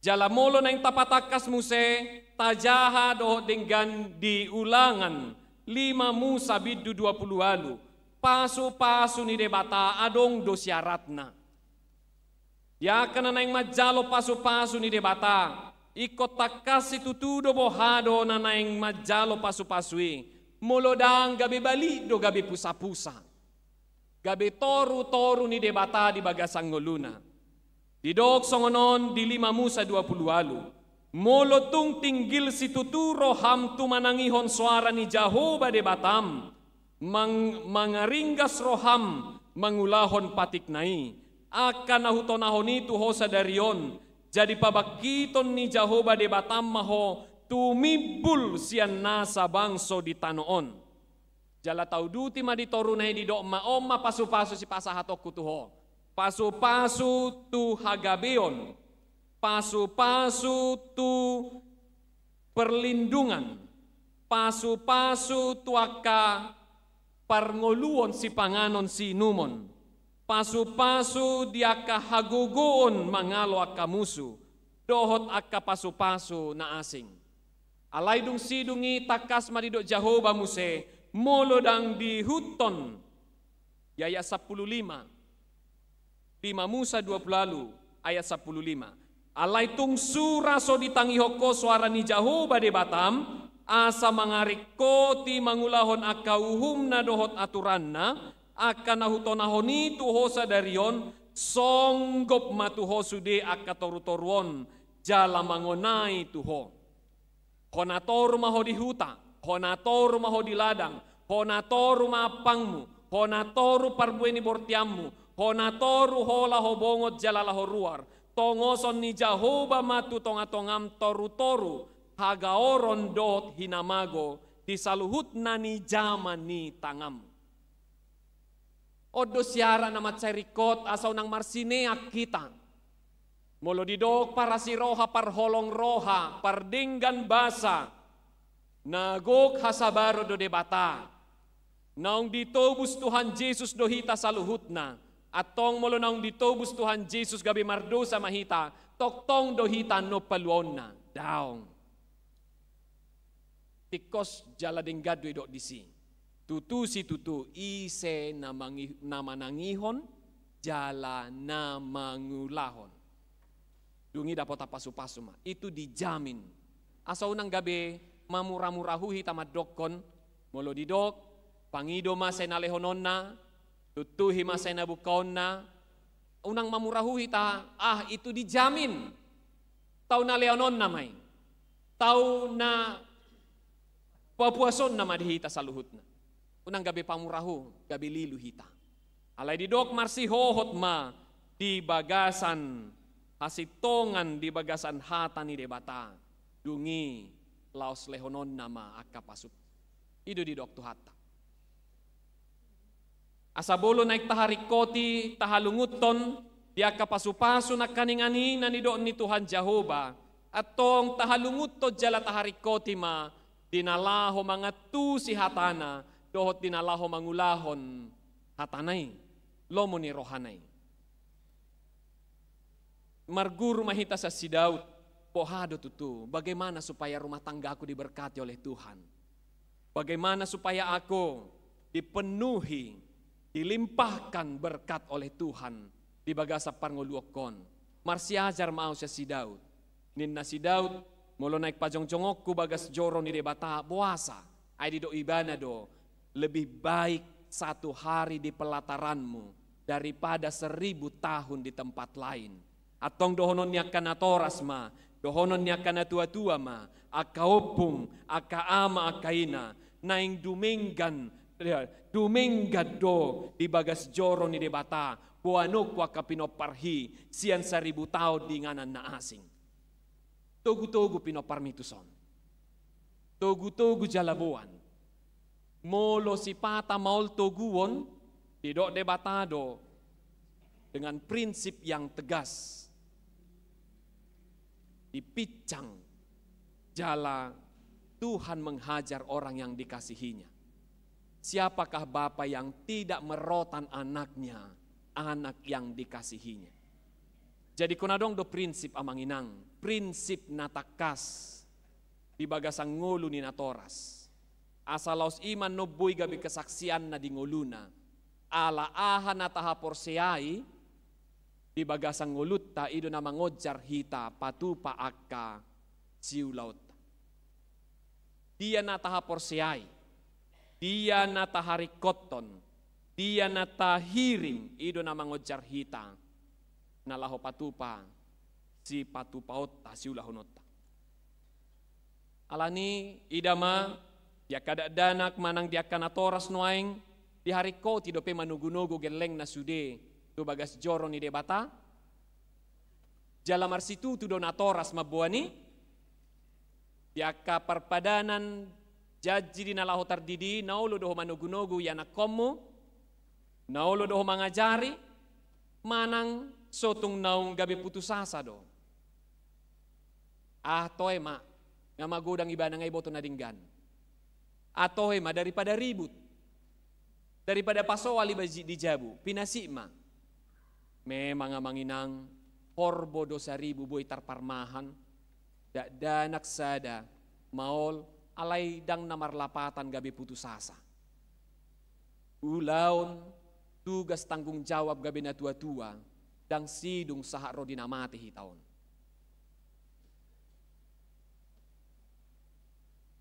[SPEAKER 4] jala molo naing tapatakas muse tajaha doh dengan di ulangan 5 Musa bidu 20 alu pasu-pasu ni debata adong do syaratna. Ya kana naing majalo pasu-pasu ni debata. Ikot takas itu tudo bohado na naing majalo pasu-pasui. Molodang gabi bali do gabi pusa-pusa. Gabi toru-toru ni debata di bagasang ngoluna. Didok songonon di 5 Musa 20 alu. Molotung tinggil si tuturo ham tu manangihon suara ni Jehovah debatam. Mangaringgas roham mangulahon patiknai akan nahutonahon itu hosa darion jadi pabakiton ni Jehovah debatam maho tumibul sian nasa bangso di tanoon jala tau duti maditorunai di do maoma pasu-pasu si pasahatok tuho pasu-pasu tu hagabeon pasu-pasu tu perlindungan pasu-pasu tu aka parngoluon si panganon si numon. Pasu-pasu dia kahaguguon mangalo aka musu. Dohot aka pasu-pasu na asing. Alay dung sidungi takas marido Jehovah muse. Molo dang dihuton. Ayat 15. 5 Musa 20 lalu. Ayat 15. Alay tung suraso ditangihoko suara ni Jehovah de batam. Asa mangariko ti mangulahon akauhum na dohot aturanna akan nahutonahoni tuhosa darion songgop matuho sude akatoru-toruon jala mangonai tuho honatoru maho di huta honatoru maho di ladang honatoru mapangmu honatoru parbueni bortiammu honatoru hola hobongot jala lahoruar tongoson ni Jehovah matu tonga-tongam toru-toru hagaoron dot hinamago disaluhut nani zaman ni tangam. Odo siara nama cerikot asau nang marsineak kita. Molo didok para si roha parholong roha pardinggan basa. Nagok hasabaro do debata. Naung ditobus Tuhan Yesus dohita saluhutna. Atong molo naung ditobus Tuhan Yesus gabi mardosa mahita. Toktong dohita no paluonna. Daong. Tikos jala denggado idok disi. Tutu si tutu ise namanangihon jala namangulahon. Dungi dapat pasu-pasu ma. Itu dijamin. Asa unang gabi mamurah-murahuhi tamad dokon. Molo didok. Pangido masay na lehononna. Tutuhi masay na bukaonna. Unang mamurahuhi ta. Itu dijamin. Tau na leonon namay. Tau na papuason na madihita sa luhut na. Unang gabi pamurahu, gabi lilu hita. Alay didok marsi hohot ma di bagasan hasitongan di bagasan hata ni debata. Dungi laos lehonon nama akapasup. Ido didok tu hata. Asabolo naik taharikoti tahalunguton di akapasupaso na kaningani na nidok ni Tuhan Jehovah. Atong tahalunguto jala taharikoti ma dinalaho mga tu si hatana. Dohot dinalaho mangulahon hatanay, lomo ni rohanay. Marguru mahita sa si Daud, pohado tutu, bagaimana supaya rumah tangga aku diberkati oleh Tuhan. Bagaimana supaya aku dipenuhi, dilimpahkan berkat oleh Tuhan di bagasa parngoluokon. Marsiajar mau sa si Daud. Ninna si Daud, molo naik pajong-jongokku bagas joro ni debata puasa. Ay di do ibana do. Lebih baik 1 hari di pelataranmu daripada 1000 tahun di tempat lain. Atong dohonon niya kanatoras ma, dohonon niya kanatua-tua ma, akaopung, akaama, akaina, naing duminggan do di bagas joro ni debata, kuano kwa kapinoparhi, siyan 1000 tahun di nganan na asing. Togu-togu pinoparmituson. Togu-togu jalabuan. Molo si pata maul toguon, didok debatado dengan prinsip yang tegas. Dipicang jala Tuhan menghajar orang yang dikasihinya. Siapakah bapa yang tidak merotan anaknya, anak yang dikasihinya. Jadi kunadong do prinsip amanginang, prinsip natakas di bagasang ngulu ni natoras. Asalaus iman no boy gabi kesaksian na dingoluna. Ala aha na tahapor siyai di bagasang ngulut ta ido na mangojar hita patupa akka siulaut. Dia na tahapor siyai. Dia na taharikoton. Dia na tahiring ido na mangojar hita. Nalaho patupa si patupaot ta siulahunot. Alani idama dia kada danak manang dia kanatoras noaing di hari ko ti dope manugunugo geleng na sude tu bagas joro ni debata. Jala marsitu tu donatoras mabuani. Dia ka perpadanan jaji di nalaho tardidi naulo doho manugunugo yanak komu. Naulo doho mangajari manang sotong naung gabi putus asa do. Toy ma nga magodang iba na ngay boto na dinggan. Atau hema daripada ribut, daripada pasawali di jabu, pinasima. Memang amanginang korbo 2,000 boy tarparmahan, danak sada, maol alay dang namarlapatan gabi putus asa. Ulaon, tugas tanggung jawab gabi na tua-tua, dang sidung saharo dinamati hitaon.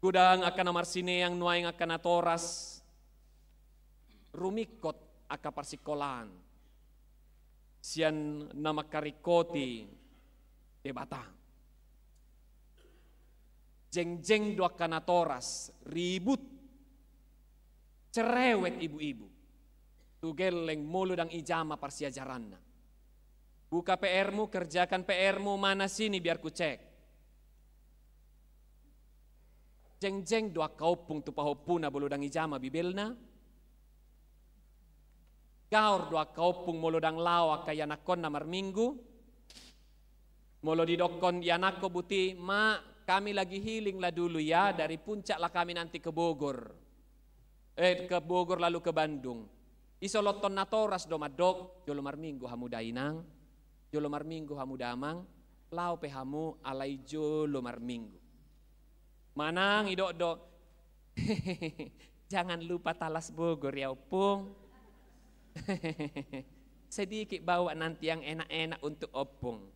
[SPEAKER 4] Kudang akan namarsine yang nuaing akan natoras rumikot aka parsikolan sian nama karikoti debata jeng-jeng do akan natoras ribut cerewet ibu-ibu tugeleng mulu dang ijama parsiajaranna buka PR-mu kerjakan PR-mu mana sini biar ku cek. Jeng-jeng doa kaupung tu pahopuna bolodang ijama bibelna. gaur doa kaupung molo dang lawa kaya nakon namar minggu. Molo didokon yanako buti, ma kami lagi healing lah dulu ya, dari puncak lah kami nanti ke Bogor. Ke Bogor lalu ke Bandung. Isoloton natoras do madok, jolo mar minggu hamu dainang, jolo mar minggu hamu damang, lau pe hamu alai jolo mar minggu. Manang idok-dok, jangan lupa talas Bogor ya opung. Sedikit bawa nanti yang enak-enak untuk opung.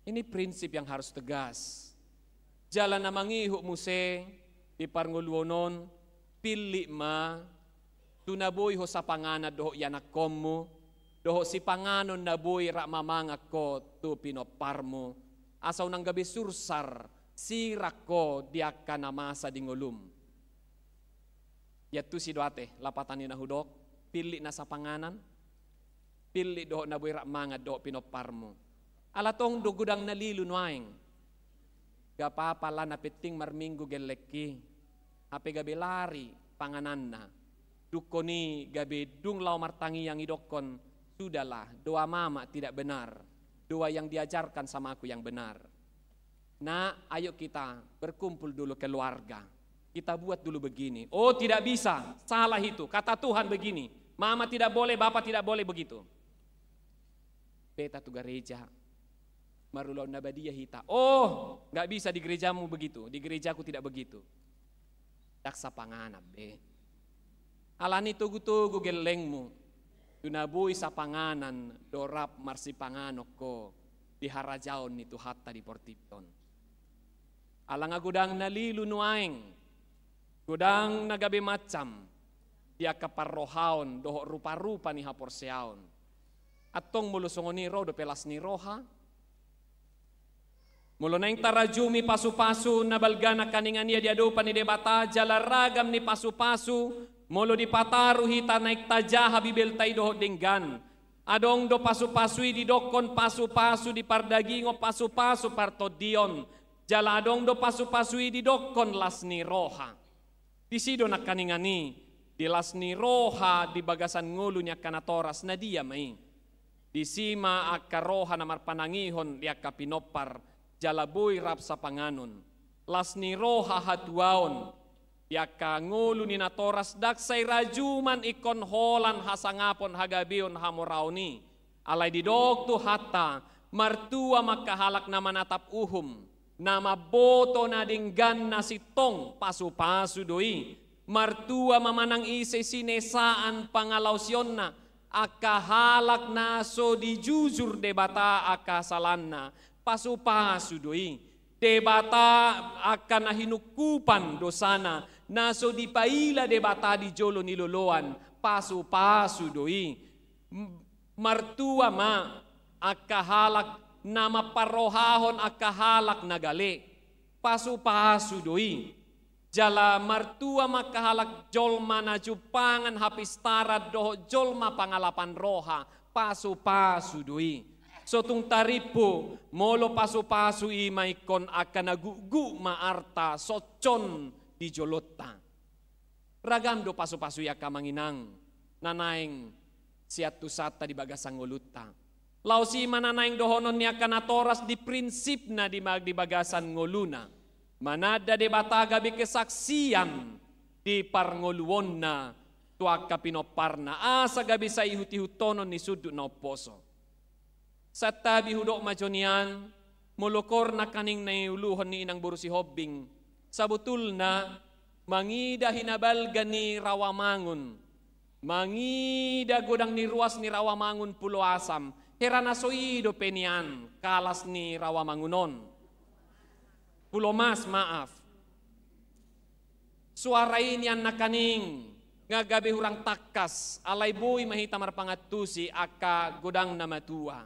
[SPEAKER 4] Ini prinsip yang harus tegas. Jalan na mangihuk muse di parnguluonon, pilih ma, tunaboy ho sa panganad doho yanakommo, doho si panganon naboy rak mamangak ko tu pinoparmo, asaw nang gabi sursar, sirak ko diaka namasa di ngulum. Yatu si doate, lapatan ni nahudok, pilih na sa panganan, pilih doho naboy rak mangad doho pinoparmo. Alatong dugudang nalilu nuaing. Gapapala na peting marminggu geleki. Hape gabi lari panganan na. Dukoni gabi dung lau martangi yang idokon. Sudahlah, doa mama tidak benar. Doa yang diajarkan sama aku yang benar. Nah, ayo kita berkumpul dulu keluarga. Kita buat dulu begini. Oh, tidak bisa. Salah itu. Kata Tuhan begini. Mama tidak boleh, bapak tidak boleh begitu. Beta tu gereja. Marulaun nabadia hita. Oh, nggak bisa di gerejamu begitu. Di gerejaku tidak begitu. Daksa panganab be. Alani tugu-tugu gelengmu. Tunabui sa panganan dorap marsi panganok ko. Di harajaon itu hatta di portipton. Alang agudang nalilu nuaing. Gudang nagabe macam. Dia kaparrohaon doho rupa-rupa ni haporseaon. Atong mulusongoni ro do pelas ni roha. Mulo na yung tarajumi pasu-pasu na balgana kaningan niya diadupan ni debata jalaragam ni pasu-pasu mulo di pataru hita naik tajaha bibel tay doho denggan adong do pasu-pasui di dokon pasu-pasu di pardagingo pasu-pasu partodion jala adong do pasu-pasui di dokon lasni roha di sido na kaningan ni di lasni roha di bagasan ngulu niya kanatoras na dia may di sima akka roha na marpanangihon liya kapinopar jalaboy rap sa panganon. Las ni roha hatuaon. Yaka ngulu ni natoras daksay rajuman ikon holan hasangapon hagabion hamoraoni. Alay didok tu hatta martua makahalak na manatap uhum. Na maboto na dinggan na sitong pasu-pasu doi. Martua mamanang ise sinesaan pangalausyon na. Akahalak na so di jujur debata akasalan na. Pasu-pasu doi. Debata akan nahinukupan dosana. Naso di paila debata di jolo niloloan. Pasu-pasu doi. Martua ma akahalak na maparohahon akahalak na gali. Pasu-pasu doi. Jala martua makahalak jolma na jupangan hapistara doho jolma pangalapan roha. Pasu-pasu doi. So tung taripo, molo pasu-pasu imaikon akan nagugu maarta socon di jolota. Ragam do pasu-pasu ya kamanginang, nanaing siatu sata di bagasang ngoluta. Lau si mananaing dohonon niya kanatoras di prinsip na di bagasan ngoluna. Manada de batagabi kesaksian di parngoluon na tuaka pinoparna. Asa gabi sa ihuti-hutonon ni sudut na oposo. Sa tabi hudok majonian, mulukor na kaning naiuluhon ni inang burusi hobbing. Sa butul na, mangida hinabalga ni Rawamangun. Mangida godang ni ruas ni Rawamangun pulo asam. Hera nasoido penian, kalas ni Rawamangunon. Pulo mas, maaf. Suarain yan na kaning, nga gabi hurang takas, alay boy mahita marpangatusi, aka godang na matua.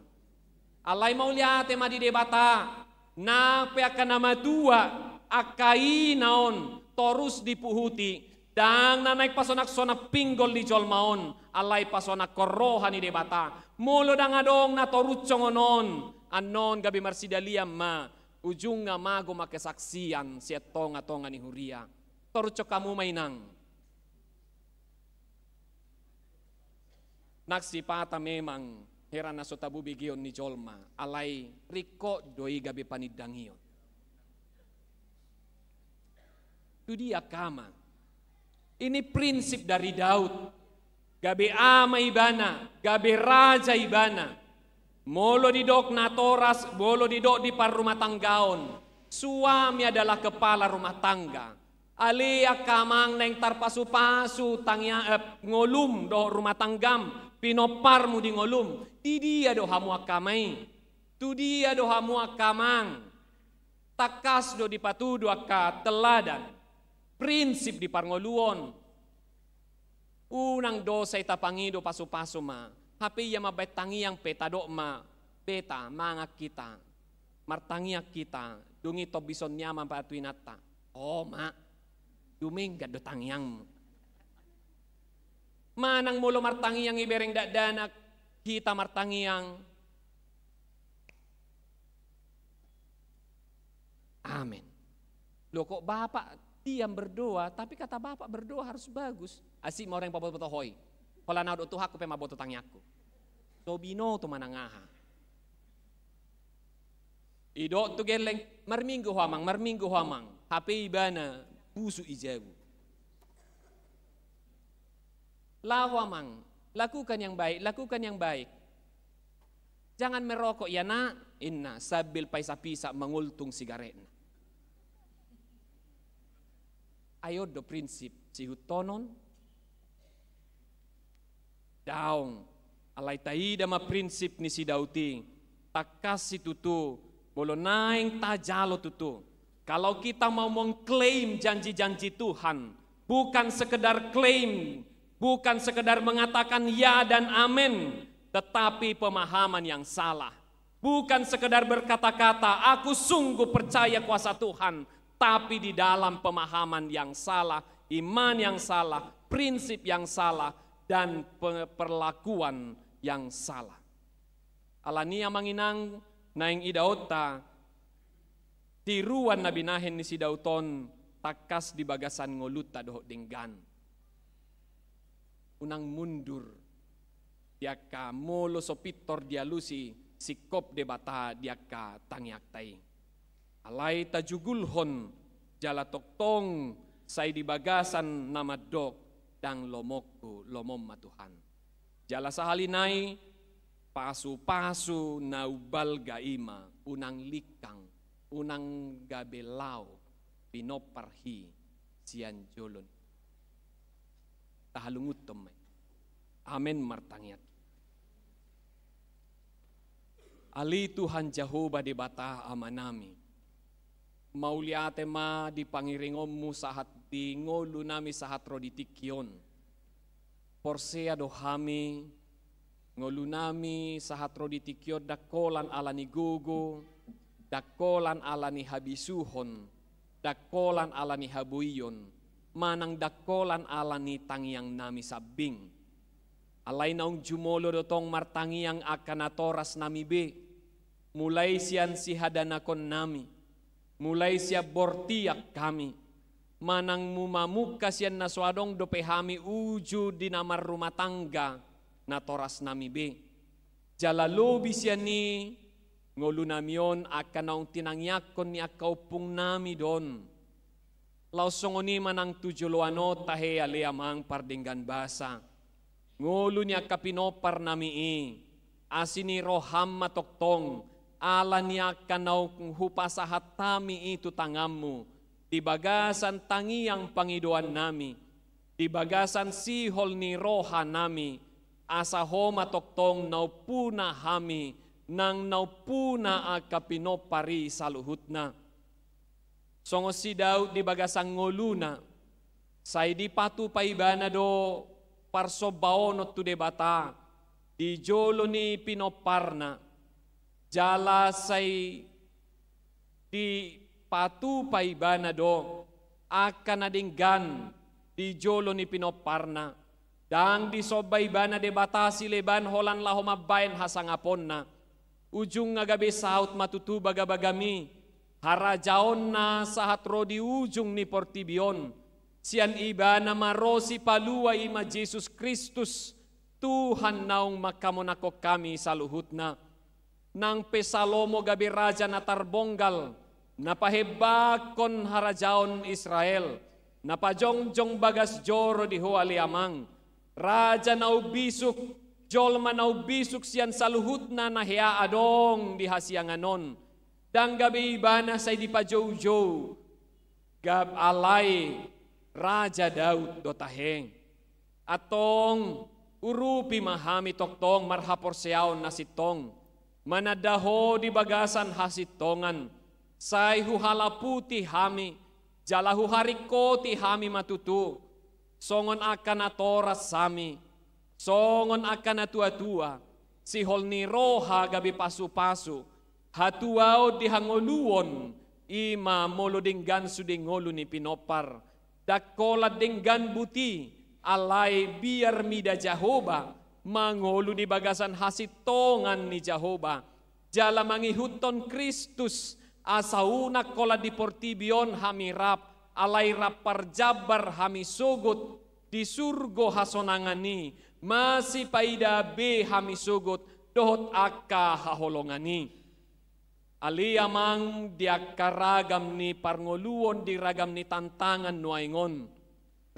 [SPEAKER 4] Alay mauliate madidebata na peaka nama dua akai naon torus dipuhuti dang na naik pasonak-sonak pinggol di jolmaon alay pasonak koroha ni debata mulo dang adong na torucong onon anon gabi marsidaliam ma ujung nga mago makesaksian si tonga-tonga ni huria torco kamu mainang. Naksipata memang herana sotabu bigion ni jolma alai riko doi gabe panidangion. Itu dia kama. Ini prinsip dari Daud. Gabe ama ibana, gabe raja ibana. Molo didok natoras, bolo didok di par rumah tanggaon. Suami adalah kepala rumah tangga. Alia kamang neng tarpasu-pasu tangya ngolum do rumah tanggam. Pinoparmu di ngolum, di dia do hamu akamai, tu dia do hamu akamang, takas do di patudu akka teladan, prinsip di parngoluon, unang dosa itapangido pasu-pasu ma, hapi ya mabait tangi yang peta do ma, peta mangak kita, martangiak kita, dungi to bison nyaman patuinata, oh ma, duminggat do tangiangmu. Manang mulo martangi yang ibereng danak kita martangi yang amin. Loh kok bapak diam berdoa, tapi kata bapak berdoa harus bagus. Asik mau orang paboto hoy. Kalau naud tuh aku pema boto tangi aku. Sobino tu manangaha. Ido tu geleng marminggu hamang. HP ibana busu ijabu. Lawamang, lakukan yang baik. Jangan merokok ya nak, inna sabil paisa-pisa mengultung sigaret. Ayo do prinsip cihutonon, daung, alai taida ma prinsip ni si dauti, takas tutu, bolo naing tajalo tutu. Kalau kita mau mengklaim janji-janji Tuhan, bukan sekedar klaim, bukan sekedar mengatakan ya dan amin, tetapi pemahaman yang salah. Bukan sekedar berkata-kata, aku sungguh percaya kuasa Tuhan, tapi di dalam pemahaman yang salah, iman yang salah, prinsip yang salah, dan perlakuan yang salah. Alania manginang naing idaota, tiruan nabi nahen ni si dauton, takas di bagasan ngoluta doh denggan. Unang mundur diaka molo sopitor dialusi sikop debata diaka tangiak tai alai tajugulhon jala toktong sai di bagasan nama dok dang lomokku lomom matuhan jala sahalinai pasu-pasu naubal gaima unang likang unang gabelau pinoparhi sian jolon tahalungut tomai. Amin martangiat. Ali Tuhan Jehovah di bata amanami. Mauliate ma di pangiringommu sahat di ngolu nami sahat roditikion. Porsea dohami ngolu nami sahat roditikion dakolan alani gugu, dakolan alani habisuhon, dakolan alani habuiyon. Manang dakolan alani tangiang nami sabing. Alay naung jumolo dotong martangiang akan atoras nami be. Mulai sian si hadanakon nami. Mulai siap bortiak kami. Manang mumamuka sian naswadong dopehami uju di namar rumah tangga. Natoras nami be. Jalalobi sian ni ngolu namion akan naung tinangyakon ni akaupung nami don. Lausongoni manang tujuluano tahe aleamang pardenggan basa. Ngulu niya kapinopar nami asini roham matoktong. Ala niya kanaw kung hupasahat tami itu tangammu. Di bagasan tangi ang pangiduan nami. Di bagasan sihol ni roha nami. Asaho matoktong naupuna hami. Nang naupuna akapinopari saluhut na. Songo si Daud di bagasang ngoluna, say di patu paibana do parsobaonot tu debata, di jolo ni pinoparna, jala say di patu paibana do, akan adinggan di jolo ni pinoparna, dang di sobay bana debata si leban holan lahomabayan hasangapon na, ujung nga gabi saut matutu bagabagami, harajaon na sahat rodi ujung ni portibion, sian iba na marosi palua ima Jesus Kristus, Tuhan naung makamonako kami saluhutna. Nang pesalomo gabi raja na tarbonggal, napahebakon harajaon Israel, napajongjong bagas joro di huali amang. Raja na ubisuk, jolma na ubisuk siyan saluhutna na hea adong di hasianganon. Dang gabi iba na say di pajow-jow, gab alay Raja Daud dotaheng. Atong urupi mahami toktong marhaporseaon na sitong. Manadaho di bagasan hasitongan. Say huhalapu ti hami, jalahu hariko ti hami matutu. Songon akan atoras sami, songon akan atua-tua. Sihol ni roha gabi pasu-pasu, hatuao di hangoluon, ima molo dinggan sudingolu ni pinopar. Dakola dinggan buti, alay biar mida Jahoba, mangolu di bagasan hasitongan ni Jahoba. Jala mangihuton Kristus, asauna kola di portibion hamirap, alay rapar jabar hami sugut, di surgo hasonangani, masih paida be hami sugut, dohot akka haholongani. Ali amang diakaragam ni parngoluon di ragam ni tantangan nuaingon.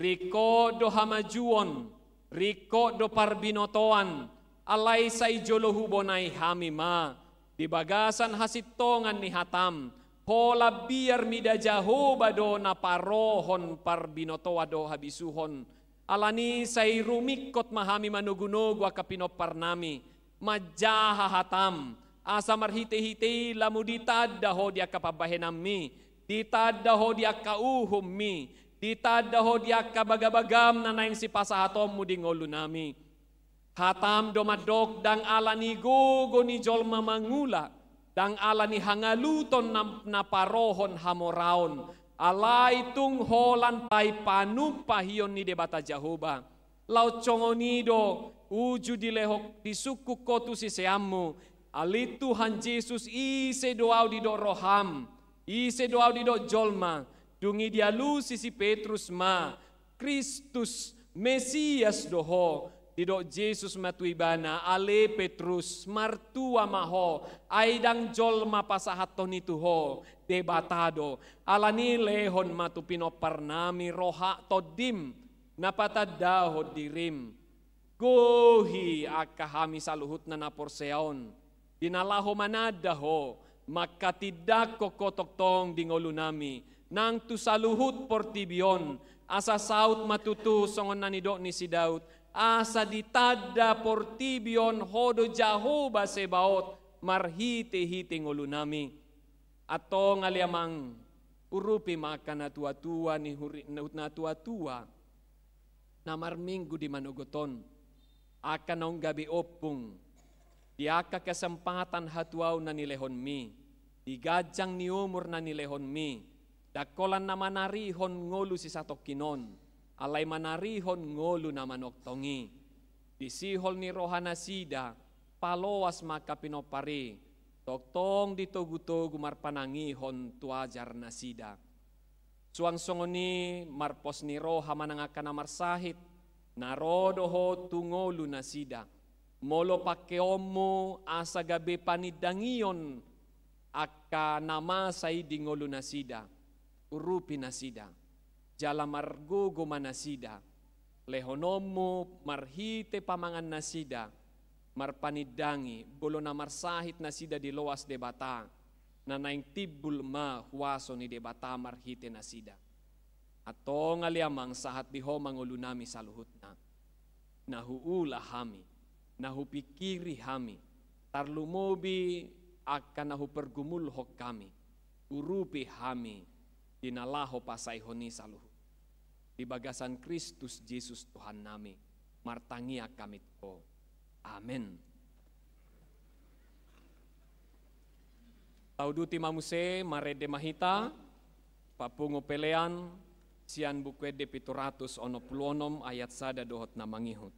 [SPEAKER 4] Riko do hamajuon, riko do parbinotoan, alay say jolohubonay hamima. Di bagasan hasitongan ni hatam, hola biar mida Jahoba do na parohon parbinotoa do habisuhon. Alani say rumikot mahami manugunog wakapinopar nami, majaha hatam. Asa marhite-hite lamu ditadaho dia kapabahenami, ditadaho dia kauhum mi, ditadaho dia kabagabagam na naing si pasahatom mo dingolu nami. Hatam domadok dang alani gogo ni jolma mangula, dang alani hangaluton na parohon hamoraon, alay tung holan tay panumpahiyon ni debata Jahoba. Lau congonido uju dilehok di suku kotu si seamu, ali Tuhan Yesus ise doau di do roham, ise doau di do jolma, dungi dialu si Petrus ma, Kristus Mesias doho, di do Yesus matuibana, ale Petrus martua maho, aidang jolma pasahaton itu ho, debatado, alani lehon matupinopar nami roha todim, napatadaho dirim, gohi akahami saluhut na naporseon, dinalaho manadaho, maka tidak kokotok tong dingolu nami, nang tu saluhut portibion, asa saut matutu songon nanidok ni si Daud, asa ditada portibion hodo Jahoba sebaot, marhite-hite ngolu nami. Atong aliamang urupi maka na tua-tua ni na tua-tua, na marminggu di manugoton, akan nong gabi opung, diaka kesempatan hatuaw na nilehon mi, digajang ni umur na nilehon mi, dakolan na manarihon ngolu si satokinon, alay manarihon ngolu na manoktongi, disihol ni rohana sida, palowas maka pinopari, toktong ditogu-togu marpanangihon tuajar na sida. Suang songoni marpos ni roha manangaka na marsahit, narodoho tungolu na sida, molo pakeomo asa gabi panidangion akka nama say dingolo nasida, urupi nasida, jala margogo manasida, lehonomo marhite pamangan nasida, marpanidangi, bolo na marsahit nasida di loas debata, na naing tibul ma huwaso ni debata marhite nasida. Atong aliamang sahat diho mangulu nami saluhutna, nahuula hami, nahupikiri hami, tarlumobi akan nahu pergumulhok kami, urupi hami, dinalaho pasaihoni saluhu. Di bagasan Kristus Yesus Tuhan nami, martangia kami ko. Amin. Tauduti mamuse marede mahita, papungo pelean, sian bukwede 700 ono puluonom ayat sada dohot na mangihut.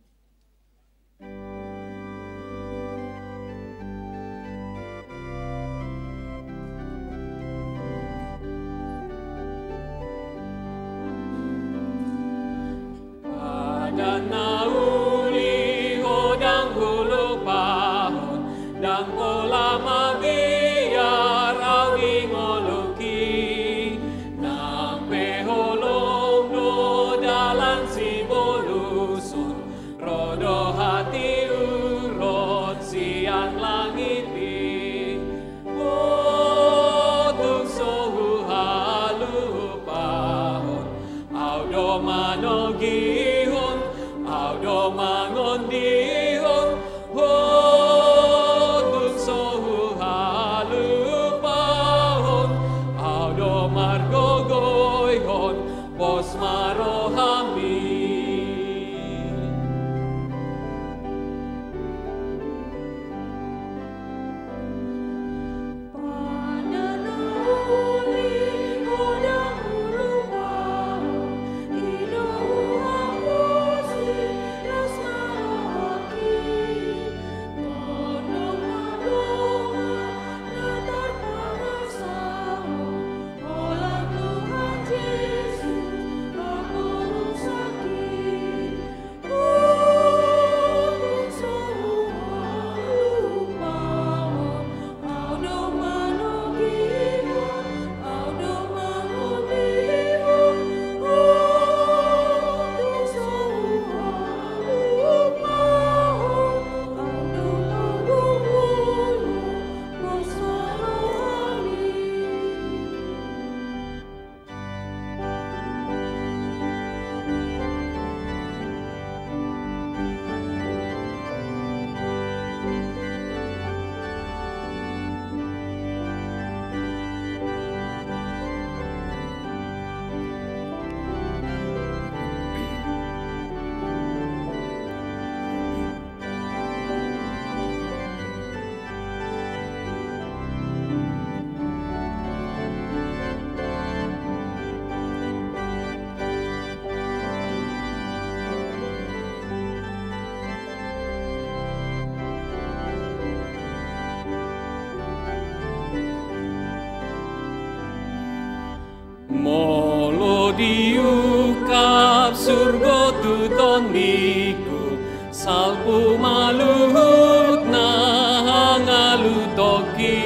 [SPEAKER 5] diukap surga tuton niku salpu maluhut nang alutoki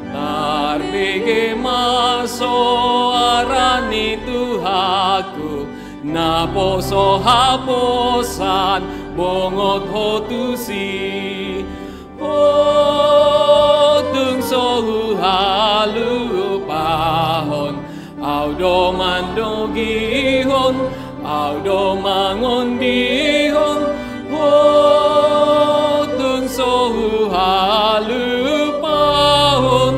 [SPEAKER 5] tarbege maso arani tuhaku naposo haposan bongot hotusi tung sohu halu pahon audo mando gihon audo mangon dihon tung sohu halu pahon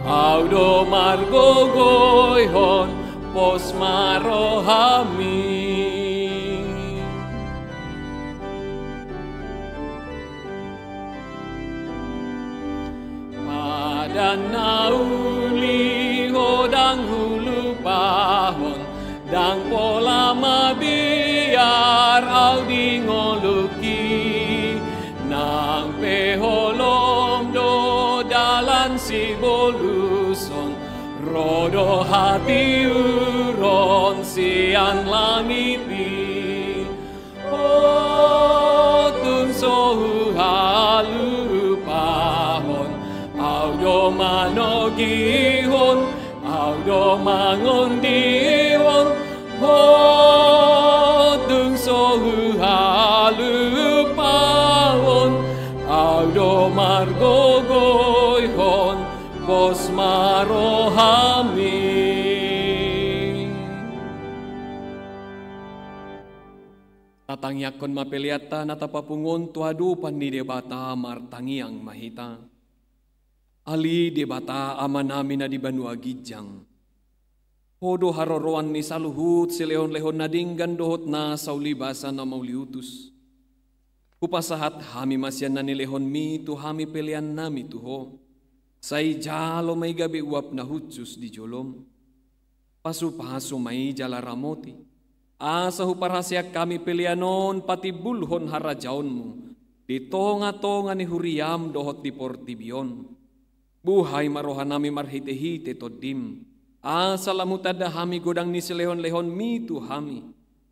[SPEAKER 5] audo margo goihon pos marohami. Dan nauli hodang hulu pahon dang pola mabiar audi ngoluki nang peholom do dalan si boluson rodo hati uron siang langiti tun sohu halu pahon audo manogihon, audo mangon dihon, tung sohu halu pahon, audo margo goihon, pos marohami. Tatang yakon mapeliata natapapungon tuadu pandide bata martangiang mahita. Ali debata amanami na di Banua Gijang. Hodo haroroan ni saluhut silehon-lehon nadinggan dohot na saulibasan na mauliutus. Kupasahat hami masyan na nilehon mi tu hami pelian nami tuho. Say jalo may gabi uap na hutsus di jolom. Pasu-pasu may jala ramoti. Asa huparasyak kami pelianon pati bulhon harajaon mo. Di tonga-tonga ni huriam dohot di portibion. Buhay marohan nami marhite-hite todim. Asalamutada hami godang ni selehon-lehon mi tu hami.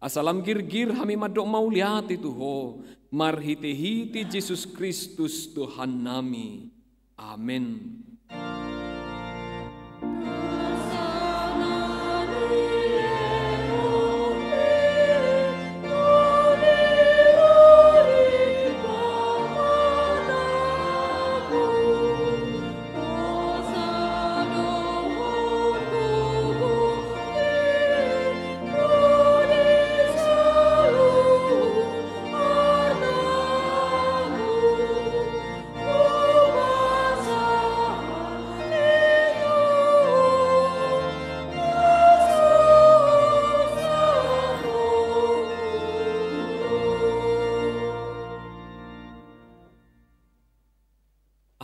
[SPEAKER 5] Asalam girgir hami madok mauliati Tuho, marhiti-hiti Yesus Kristus Tuhan nami. Amin.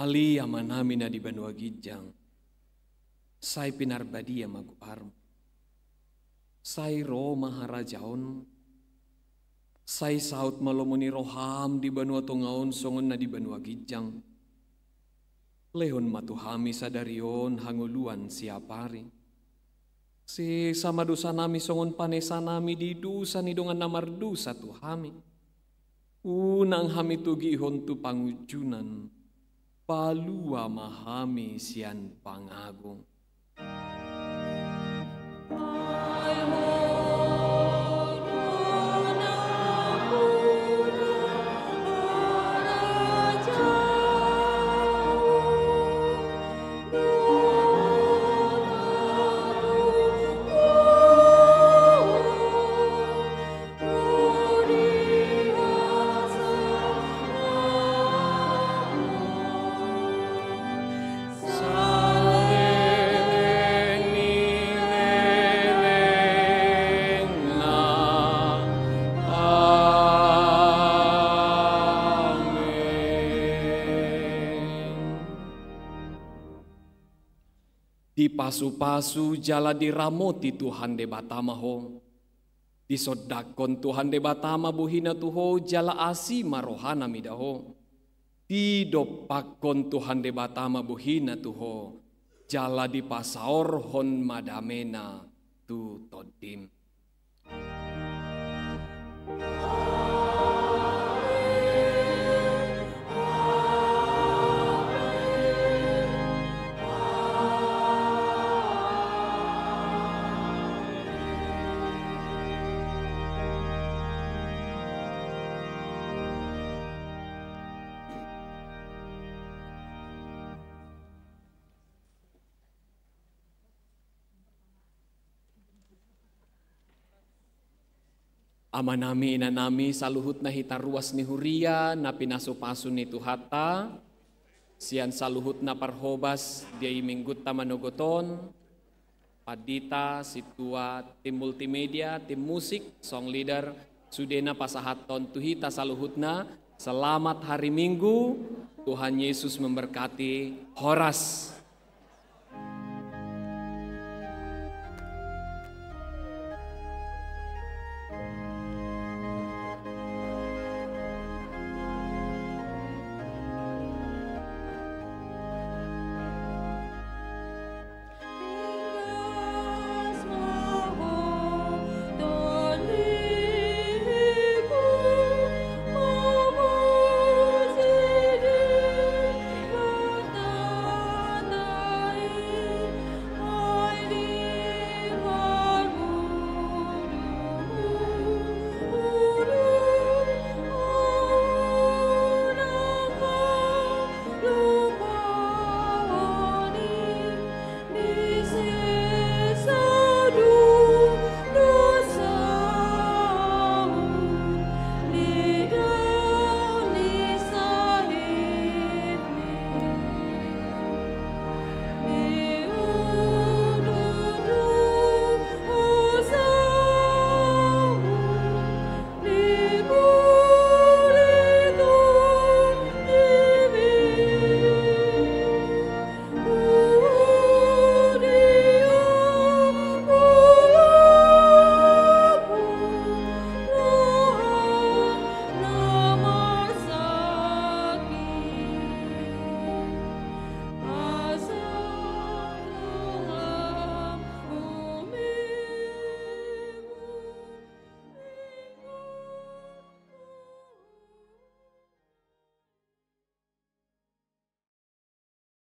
[SPEAKER 5] Ali amanami na di Banua Gijang, say pinarbadia maguarm, say ro maharajaon, say saut malomoni roham di Banua Tungaon songon na di Banua Gijang, lehon matuhami sadarion hanguluan siapari, si sama dosa nami songon panesa nami di dusa ni dongan namardusa tuhami, unang hami tugihon tu pangujunan, palua mahami sian pangagung. Di pasu-pasu jala diramoti Tuhan de batama ho. Di sodakon Tuhan de batama buhina tuho jala asi marohana midaho. Di dopakon Tuhan de batama buhina tuho jala di pasaor hon madamena tu todim. Amanami inanami saluhut na hitaruas ni Huria na pinaso-paso ni Tuhata, sian saluhut na parhobas di minggut tamanogoton, padita, situa, tim multimedia, tim musik, song leader, sudena pasahaton tuhita saluhut na, selamat hari Minggu, Tuhan Yesus memberkati, horas.